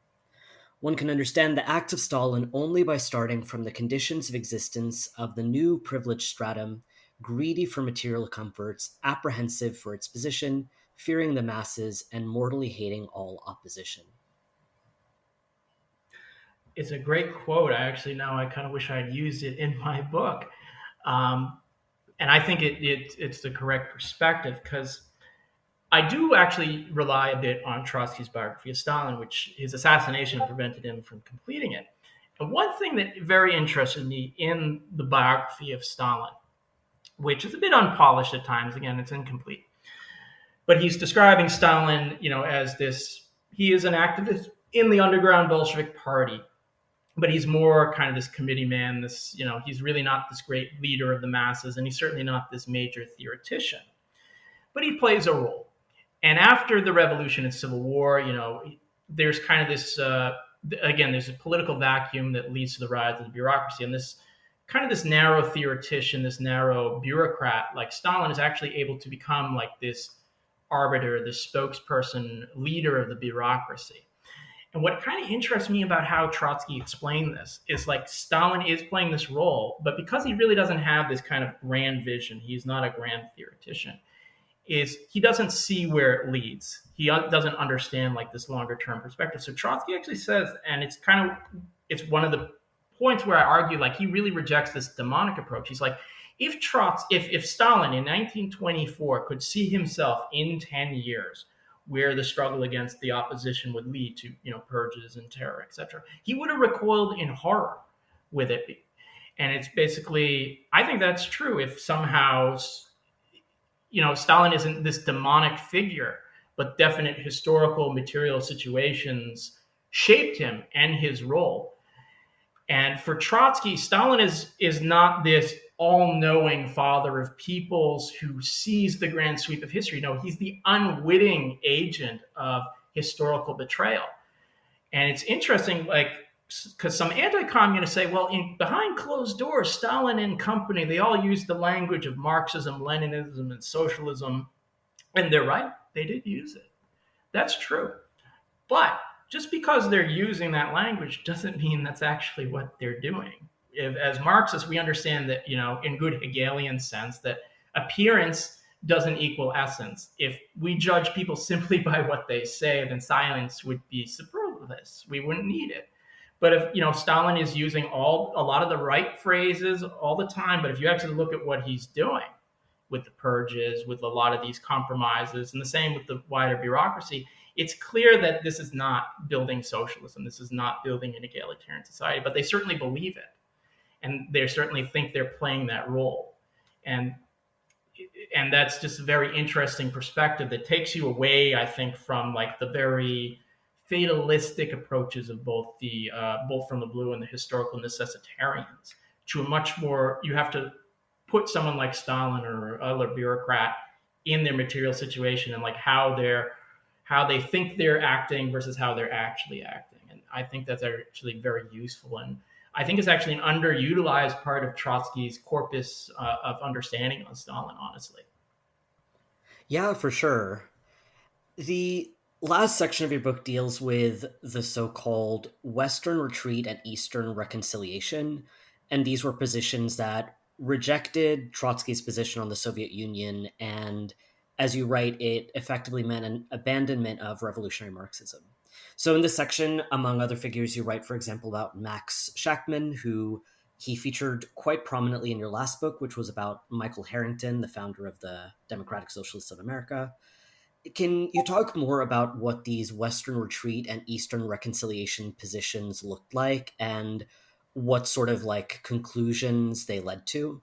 One can understand the acts of Stalin only by starting from the conditions of existence of the new privileged stratum, greedy for material comforts, apprehensive for its position, fearing the masses, and mortally hating all opposition." It's a great quote. I kind of wish I had used it in my book. Um, and I think it's the correct perspective, because I do actually rely a bit on Trotsky's biography of Stalin, which his assassination prevented him from completing it. And one thing that very interested me in the biography of Stalin, which is a bit unpolished at times, again, it's incomplete, but he's describing Stalin, as this, he is an activist in the underground Bolshevik party, but he's more kind of this committee man, he's really not this great leader of the masses, and he's certainly not this major theoretician, but he plays a role. And after the revolution and civil war, there's kind of this, again, there's a political vacuum that leads to the rise of the bureaucracy. And this narrow theoretician, this narrow bureaucrat like Stalin is actually able to become like this arbiter, this spokesperson, leader of the bureaucracy. And what kind of interests me about how Trotsky explained this is like Stalin is playing this role, but because he really doesn't have this kind of grand vision, he's not a grand theoretician, is he doesn't see where it leads. He doesn't understand like this longer term perspective. So Trotsky actually says, and it's one of the points where I argue like he really rejects this demonic approach. He's like, if Stalin in 1924 could see himself in 10 years where the struggle against the opposition would lead to, purges and terror, etc., he would have recoiled in horror with it. And it's basically, I think that's true. If somehow, Stalin isn't this demonic figure, but definite historical material situations shaped him and his role. And for Trotsky, Stalin is not this all-knowing father of peoples who sees the grand sweep of history. No, he's the unwitting agent of historical betrayal. And it's interesting, because some anti-communists say, well, behind closed doors, Stalin and company, they all use the language of Marxism, Leninism, and socialism. And they're right. They did use it. That's true. But just because they're using that language doesn't mean that's actually what they're doing. As Marxists, we understand that, in good Hegelian sense, that appearance doesn't equal essence. If we judge people simply by what they say, then silence would be superfluous. We wouldn't need it. But if, Stalin is using a lot of the right phrases all the time, but if you actually look at what he's doing with the purges, with a lot of these compromises, and the same with the wider bureaucracy, it's clear that this is not building socialism. This is not building an egalitarian society, but they certainly believe it. And they certainly think they're playing that role. And that's just a very interesting perspective that takes you away, I think, from like the very fatalistic approaches of both from the blue and the historical necessitarians to a much more, you have to put someone like Stalin or other bureaucrat in their material situation and like how they think they're acting versus how they're actually acting. And I think that's actually very useful. And I think it's actually an underutilized part of Trotsky's corpus of understanding on Stalin, honestly. Yeah, for sure. The last section of your book deals with the so-called Western Retreat and Eastern Reconciliation. And these were positions that rejected Trotsky's position on the Soviet Union and as you write, it effectively meant an abandonment of revolutionary Marxism. So in this section, among other figures, you write, for example, about Max Shachtman, who he featured quite prominently in your last book, which was about Michael Harrington, the founder of the Democratic Socialists of America. Can you talk more about what these Western retreat and Eastern reconciliation positions looked like and what sort of like conclusions they led to?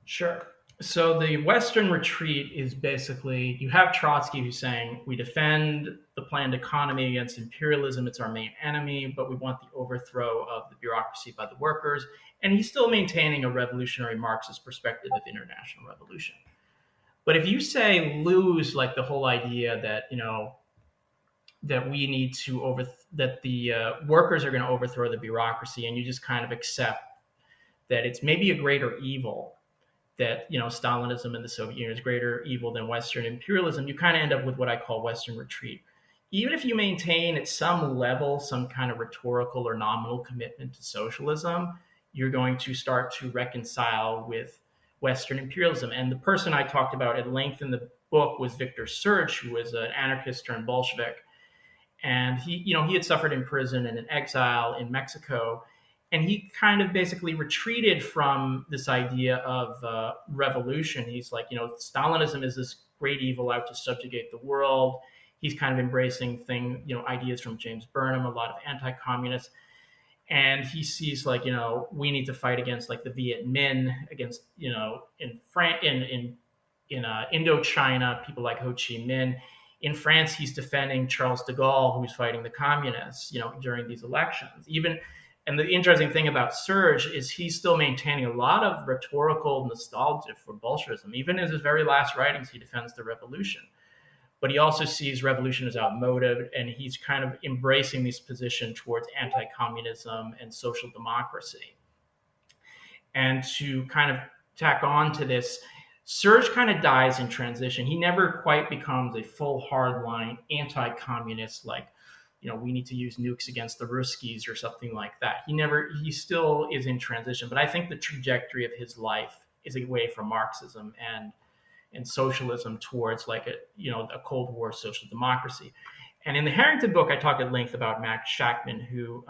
Sure. So the Western retreat is basically, you have Trotsky who's saying, we defend the planned economy against imperialism. It's our main enemy, but we want the overthrow of the bureaucracy by the workers. And he's still maintaining a revolutionary Marxist perspective of international revolution. But if you say lose like the whole idea that, that we need to that the workers are going to overthrow the bureaucracy, and you just kind of accept that it's maybe a greater evil, that Stalinism and the Soviet Union is greater evil than Western imperialism, you kind of end up with what I call Western retreat. Even if you maintain at some level some kind of rhetorical or nominal commitment to socialism, you're going to start to reconcile with Western imperialism. And the person I talked about at length in the book was Victor Serge, who was an anarchist turned Bolshevik. And he had suffered in prison and in exile in Mexico. And he kind of basically retreated from this idea of revolution. He's like, Stalinism is this great evil out to subjugate the world. He's kind of embracing ideas from James Burnham, a lot of anti-communists. And he sees like, we need to fight against like the Viet Minh, against, in Indochina, people like Ho Chi Minh. In France, he's defending Charles de Gaulle, who's fighting the communists, during these elections. And the interesting thing about Serge is he's still maintaining a lot of rhetorical nostalgia for Bolshevism. Even in his very last writings, he defends the revolution. But he also sees revolution as outmoded, and he's kind of embracing this position towards anti-communism and social democracy. And to kind of tack on to this, Serge kind of dies in transition. He never quite becomes a full hardline anti-communist, like, we need to use nukes against the Ruskies or something like that. He still is in transition. But I think the trajectory of his life is away from Marxism and socialism towards like a Cold War social democracy. And in the Harrington book, I talked at length about Max Shachtman, who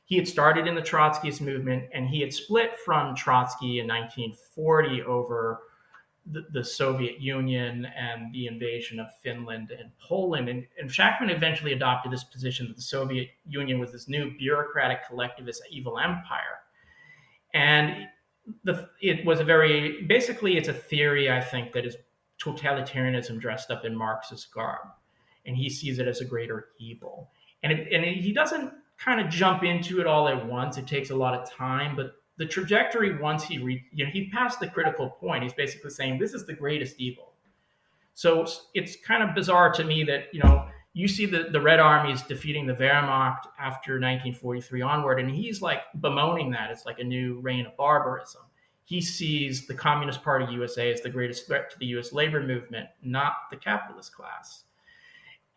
he had started in the Trotskyist movement, and he had split from Trotsky in 1940 over the Soviet Union and the invasion of Finland and Poland. And Shachtman eventually adopted this position that the Soviet Union was this new bureaucratic collectivist evil empire. And it was it's a theory, I think, that is totalitarianism dressed up in Marxist garb. And he sees it as a greater evil. And he doesn't kind of jump into it all at once. It takes a lot of time, but the trajectory, once he passed the critical point, he's basically saying this is the greatest evil. So it's kind of bizarre to me that, you see the Red Armies defeating the Wehrmacht after 1943 onward, and he's like bemoaning that it's like a new reign of barbarism. He sees the Communist Party USA as the greatest threat to the US labor movement, not the capitalist class.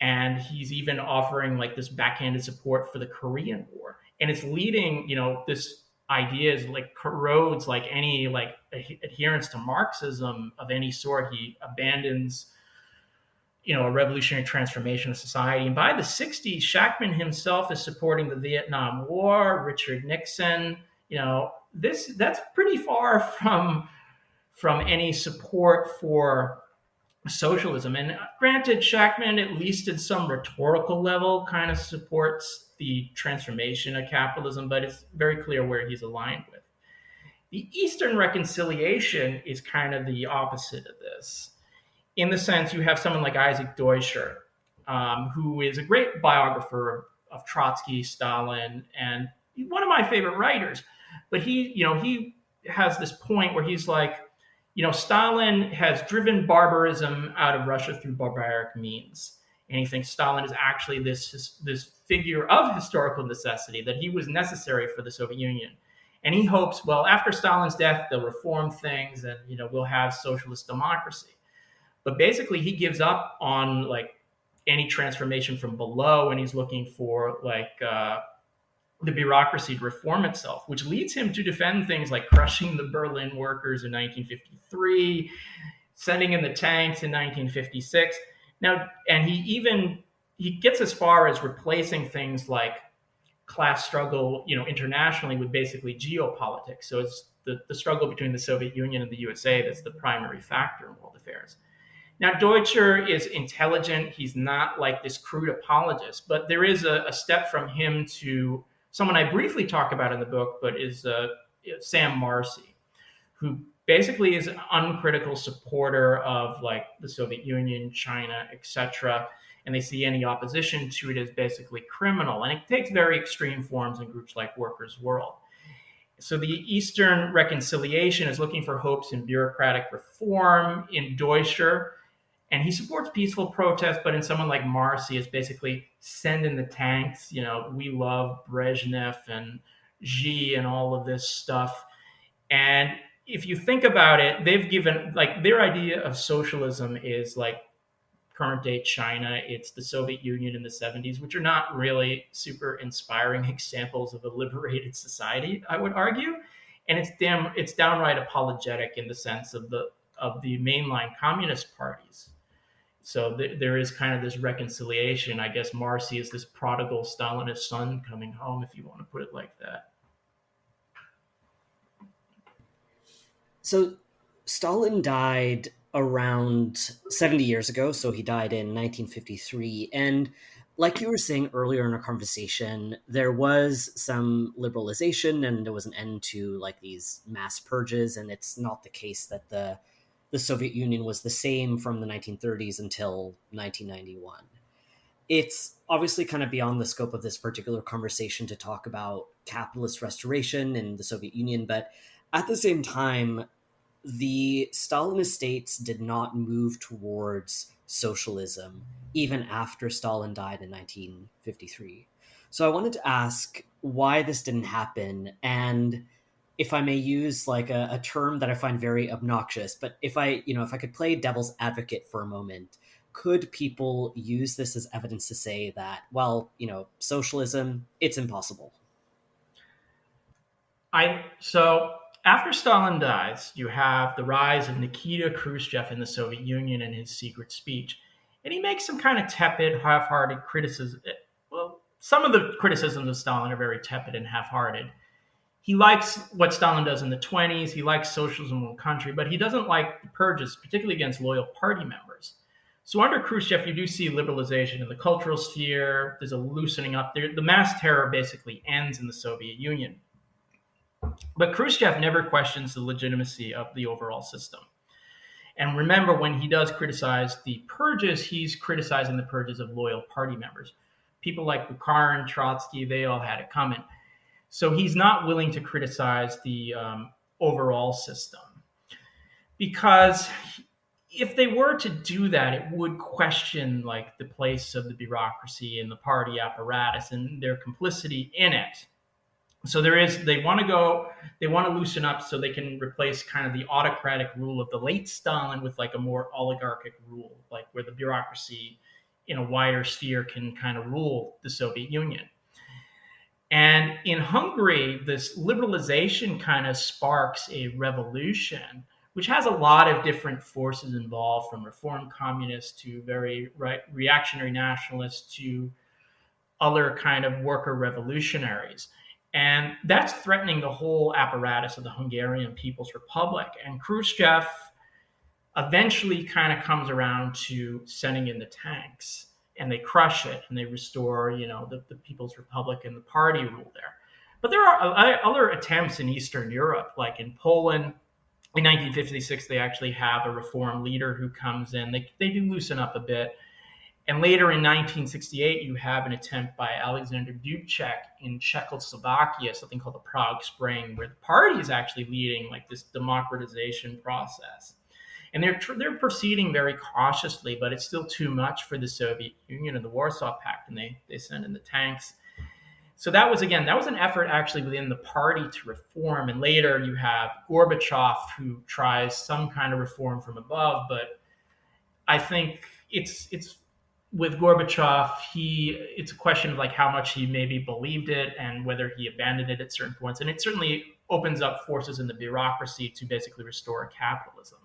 And he's even offering like this backhanded support for the Korean War. And it's leading, this idea is like corrodes like any like adherence to Marxism of any sort. He abandons, a revolutionary transformation of society. And by the 60s, Shachtman himself is supporting the Vietnam War, Richard Nixon. That's pretty far from any support for socialism. And granted, Shachtman, at least at some rhetorical level, kind of supports the transformation of capitalism, but it's very clear where he's aligned with. The Eastern reconciliation is kind of the opposite of this. In the sense, you have someone like Isaac Deutscher, who is a great biographer of Trotsky, Stalin, and one of my favorite writers. But he has this point where he's like, Stalin has driven barbarism out of Russia through barbaric means. And he thinks Stalin is actually this figure of historical necessity, that he was necessary for the Soviet Union. And he hopes, well, after Stalin's death, they'll reform things and, we'll have socialist democracy. But basically, he gives up on like any transformation from below, and he's looking for like the bureaucracy to reform itself, which leads him to defend things like crushing the Berlin workers in 1953, sending in the tanks in 1956. Now, and he gets as far as replacing things like class struggle, internationally with basically geopolitics. So it's the struggle between the Soviet Union and the USA that's the primary factor in world affairs. Now, Deutscher is intelligent. He's not like this crude apologist, but there is a step from him to someone I briefly talk about in the book, but is Sam Marcy, who basically is an uncritical supporter of like the Soviet Union, China, etc. And they see any opposition to it as basically criminal. And it takes very extreme forms in groups like Workers' World. So the Eastern Reconciliation is looking for hopes in bureaucratic reform in Deutscher. And he supports peaceful protest, but in someone like Marcy, it's basically send in the tanks. We love Brezhnev and Xi and all of this stuff. And if you think about it, they've given, like, their idea of socialism is like current day China. It's the Soviet Union in the 70s, which are not really super inspiring examples of a liberated society, I would argue. And it's downright apologetic in the sense of the mainline communist parties. So there is kind of this reconciliation. I guess Marcy is this prodigal Stalinist son coming home, if you want to put it like that. So Stalin died around 70 years ago. So he died in 1953. And like you were saying earlier in our conversation, there was some liberalization and there was an end to like these mass purges. And it's not the case that the Soviet Union was the same from the 1930s until 1991. It's obviously kind of beyond the scope of this particular conversation to talk about capitalist restoration in the Soviet Union, but at the same time, the Stalinist states did not move towards socialism even after Stalin died in 1953. So I wanted to ask why this didn't happen, and if I may use like a term that I find very obnoxious, but if I could play devil's advocate for a moment, could people use this as evidence to say that, well, socialism, it's impossible? So after Stalin dies, you have the rise of Nikita Khrushchev in the Soviet Union and his secret speech. And he makes some kind of tepid, half-hearted criticism. Well, some of the criticisms of Stalin are very tepid and half-hearted. He likes what Stalin does in the 1920s. He likes socialism in the country, but he doesn't like the purges, particularly against loyal party members. So under Khrushchev, you do see liberalization in the cultural sphere. There's a loosening up there. The mass terror basically ends in the Soviet Union. But Khrushchev never questions the legitimacy of the overall system. And remember, when he does criticize the purges, he's criticizing the purges of loyal party members. People like Bukharin, Trotsky, they all had it coming. So he's not willing to criticize the overall system, because if they were to do that, it would question like the place of the bureaucracy and the party apparatus and their complicity in it. So they want to loosen up so they can replace kind of the autocratic rule of the late Stalin with like a more oligarchic rule, like where the bureaucracy in a wider sphere can kind of rule the Soviet Union. And in Hungary, this liberalization kind of sparks a revolution, which has a lot of different forces involved, from reform communists to very reactionary nationalists to other kind of worker revolutionaries. And that's threatening the whole apparatus of the Hungarian People's Republic. And Khrushchev eventually kind of comes around to sending in the tanks. And they crush it, and they restore, the People's Republic and the party rule there. But there are other attempts in Eastern Europe, like in Poland. In 1956, they actually have a reform leader who comes in. They do loosen up a bit. And later in 1968, you have an attempt by Alexander Dubček in Czechoslovakia, something called the Prague Spring, where the party is actually leading like this democratization process. And they're proceeding very cautiously, but it's still too much for the Soviet Union and the Warsaw Pact, and they send in the tanks. So that was an effort actually within the party to reform. And later you have Gorbachev, who tries some kind of reform from above. But I think it's with Gorbachev, it's a question of like how much he maybe believed it and whether he abandoned it at certain points. And it certainly opens up forces in the bureaucracy to basically restore capitalism.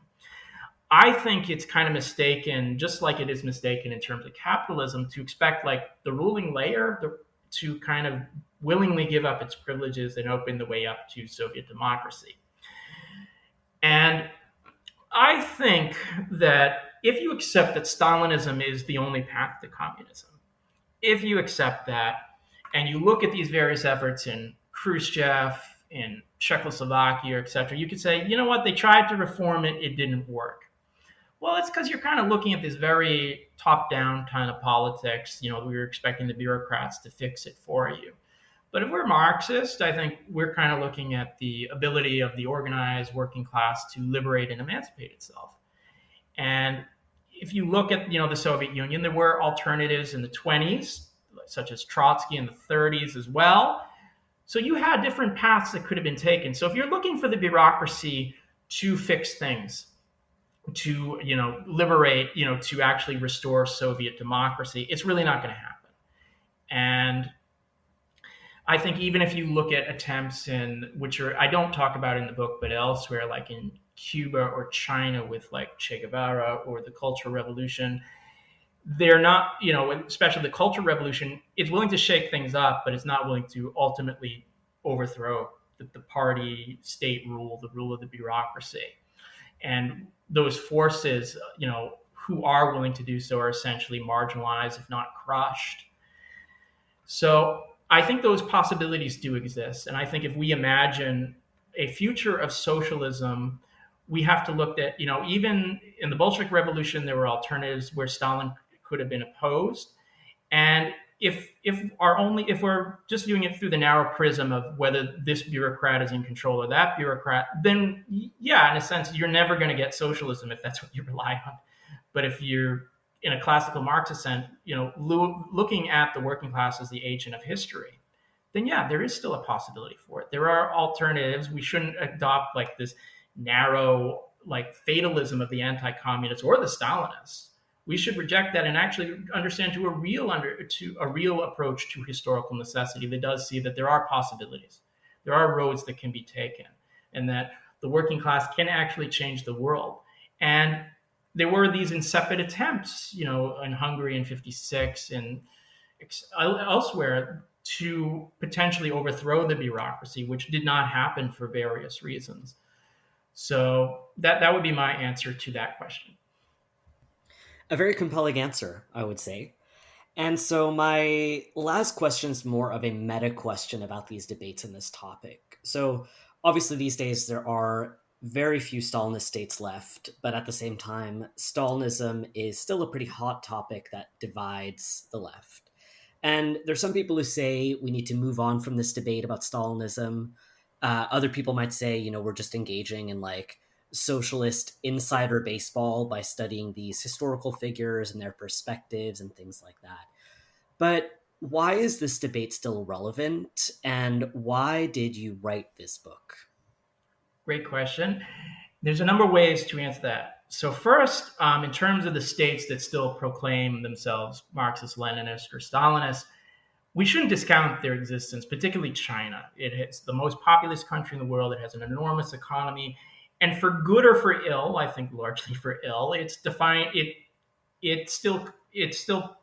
I think it's kind of mistaken, just like it is mistaken in terms of capitalism, to expect like the ruling layer to kind of willingly give up its privileges and open the way up to Soviet democracy. And I think that if you accept that Stalinism is the only path to communism, if you accept that, and you look at these various efforts in Khrushchev, in Czechoslovakia, etc., you could say, you know what, they tried to reform it, it didn't work. Well, it's because you're kind of looking at this very top-down kind of politics. We were expecting the bureaucrats to fix it for you. But if we're Marxist, I think we're kind of looking at the ability of the organized working class to liberate and emancipate itself. And if you look at the Soviet Union, there were alternatives in the 20s, such as Trotsky in the 30s as well. So you had different paths that could have been taken. So if you're looking for the bureaucracy to fix things, to liberate, to actually restore Soviet democracy, it's really not going to happen. And I think even if you look at attempts I don't talk about in the book, but elsewhere, like in Cuba or China with like Che Guevara or the Cultural Revolution, they're not, especially the Cultural Revolution, is willing to shake things up, but it's not willing to ultimately overthrow the party state rule, the rule of the bureaucracy. And those forces, who are willing to do so are essentially marginalized, if not crushed. So I think those possibilities do exist. And I think if we imagine a future of socialism, we have to look at, even in the Bolshevik Revolution, there were alternatives where Stalin could have been opposed. And if we're just doing it through the narrow prism of whether this bureaucrat is in control or that bureaucrat, then yeah, in a sense, you're never going to get socialism if that's what you rely on. But if you're in a classical Marxist sense, looking at the working class as the agent of history, then yeah, there is still a possibility for it. There are alternatives. We shouldn't adopt like this narrow like fatalism of the anti-communists or the Stalinists. We should reject that and actually understand to a real approach to historical necessity that does see that there are possibilities, there are roads that can be taken, and that the working class can actually change the world. And there were these incipient attempts, in Hungary in '56 and elsewhere to potentially overthrow the bureaucracy, which did not happen for various reasons. So that would be my answer to that question. A very compelling answer, I would say. And so my last question is more of a meta question about these debates in this topic. So obviously these days there are very few Stalinist states left, but at the same time, Stalinism is still a pretty hot topic that divides the left. And there's some people who say we need to move on from this debate about Stalinism. Other people might say, we're just engaging in like socialist insider baseball by studying these historical figures and their perspectives and things like that. But why is this debate still relevant? And why did you write this book? Great question. There's a number of ways to answer that. So first, in terms of the states that still proclaim themselves Marxist, Leninist, or Stalinist, we shouldn't discount their existence, particularly China. It's the most populous country in the world. It has an enormous economy. And for good or for ill, I think largely for ill, it's still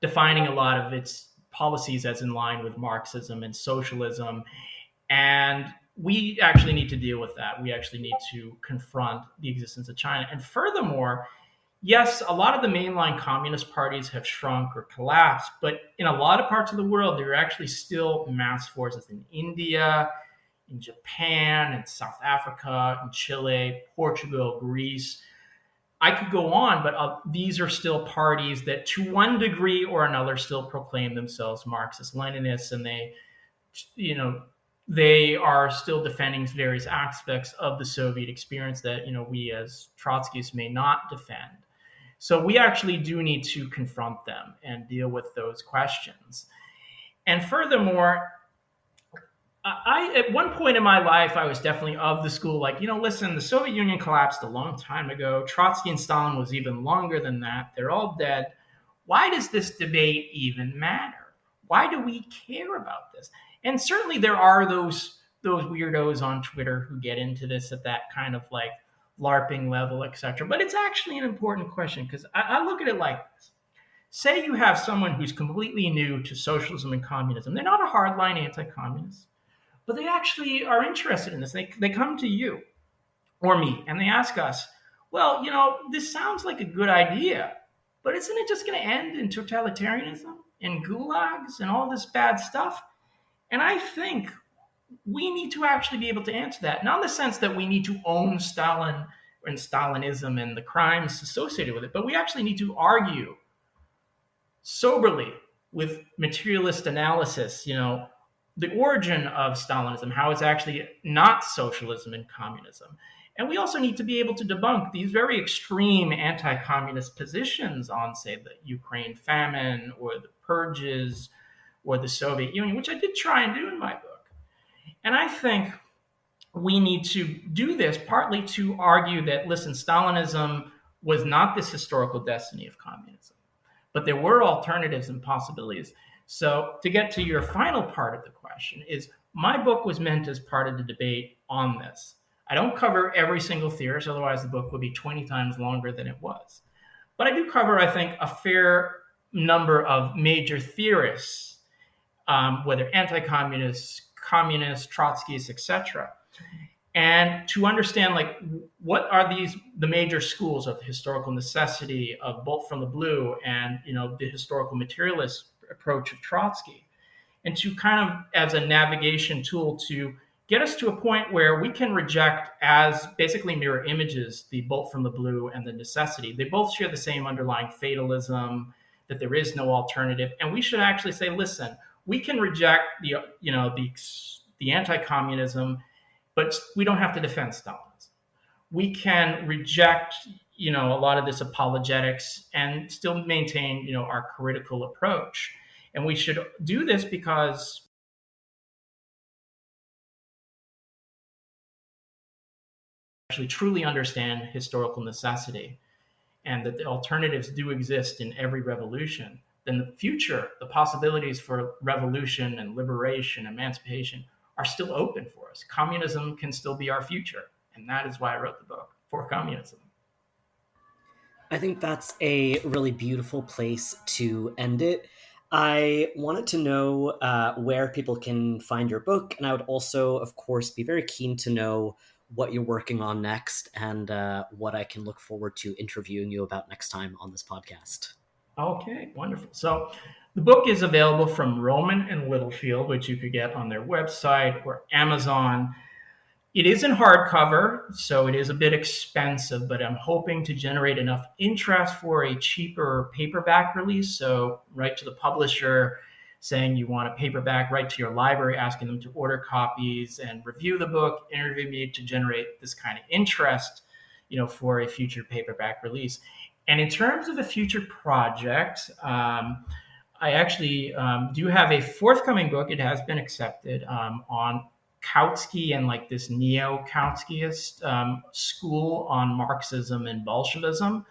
defining a lot of its policies as in line with Marxism and socialism. And we actually need to deal with that. We actually need to confront the existence of China. And furthermore, yes, a lot of the mainline communist parties have shrunk or collapsed, but in a lot of parts of the world, there are actually still mass forces in India, in Japan, in South Africa, in Chile, Portugal, Greece. I could go on, but these are still parties that to one degree or another still proclaim themselves Marxist-Leninists, and they are still defending various aspects of the Soviet experience that, we as Trotskyists may not defend. So we actually do need to confront them and deal with those questions. And furthermore, at one point in my life, I was definitely of the school, like, listen, the Soviet Union collapsed a long time ago. Trotsky and Stalin was even longer than that. They're all dead. Why does this debate even matter? Why do we care about this? And certainly there are those weirdos on Twitter who get into this at that kind of like LARPing level, etc. But it's actually an important question because I look at it like this. Say you have someone who's completely new to socialism and communism. They're not a hardline anti-communist, but they actually are interested in this. They come to you or me and they ask us, well, this sounds like a good idea, but isn't it just going to end in totalitarianism and gulags and all this bad stuff? And I think we need to actually be able to answer that, not in the sense that we need to own Stalin and Stalinism and the crimes associated with it, but we actually need to argue soberly with materialist analysis, the origin of Stalinism, how it's actually not socialism and communism. And we also need to be able to debunk these very extreme anti-communist positions on, say, the Ukraine famine or the purges or the Soviet Union, which I did try and do in my book. And I think we need to do this partly to argue that, listen, Stalinism was not this historical destiny of communism, but there were alternatives and possibilities. So to get to your final part of the question is, my book was meant as part of the debate on this. I don't cover every single theorist, otherwise the book would be 20 times longer than it was. But I do cover, I think, a fair number of major theorists, whether anti-communists, communists, Trotskyists, etc. And to understand, what are the major schools of historical necessity of Bolt from the Blue and, the historical materialist approach of Trotsky, and to kind of, as a navigation tool, to get us to a point where we can reject as basically mirror images the Bolt from the Blue and the necessity. They both share the same underlying fatalism, that there is no alternative. And we should actually say, listen, we can reject the anti-communism, but we don't have to defend Stalinism. We can reject, a lot of this apologetics and still maintain, our critical approach. And we should do this because actually truly understand historical necessity and that the alternatives do exist in every revolution, then the future, the possibilities for revolution and liberation, emancipation are still open for us. Communism can still be our future. And that is why I wrote the book, For Communism. I think that's a really beautiful place to end it. I wanted to know where people can find your book. And I would also, of course, be very keen to know what you're working on next and what I can look forward to interviewing you about next time on this podcast. Okay, wonderful. So the book is available from Rowman and Littlefield, which you could get on their website or Amazon. It is in hardcover, so it is a bit expensive, but I'm hoping to generate enough interest for a cheaper paperback release. So write to the publisher saying you want a paperback, write to your library asking them to order copies and review the book, interview me to generate this kind of interest, for a future paperback release. And in terms of a future project, I actually do have a forthcoming book. It has been accepted on Kautsky and this neo-Kautskyist school on Marxism and Bolshevism.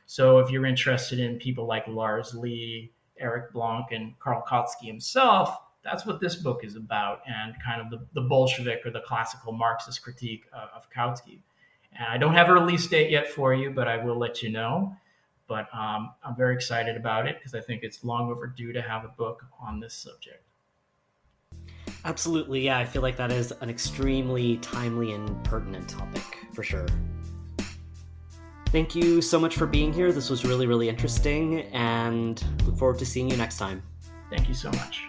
So if you're interested in people like Lars Lee, Eric Blanc, and Karl Kautsky himself, that's what this book is about, and kind of the Bolshevik or the classical Marxist critique of Kautsky. And I don't have a release date yet for you, but I will let you know. But I'm very excited about it because I think it's long overdue to have a book on this subject. Absolutely, yeah. I feel like that is an extremely timely and pertinent topic, for sure. Thank you so much for being here. This was really, really interesting, and look forward to seeing you next time. Thank you so much.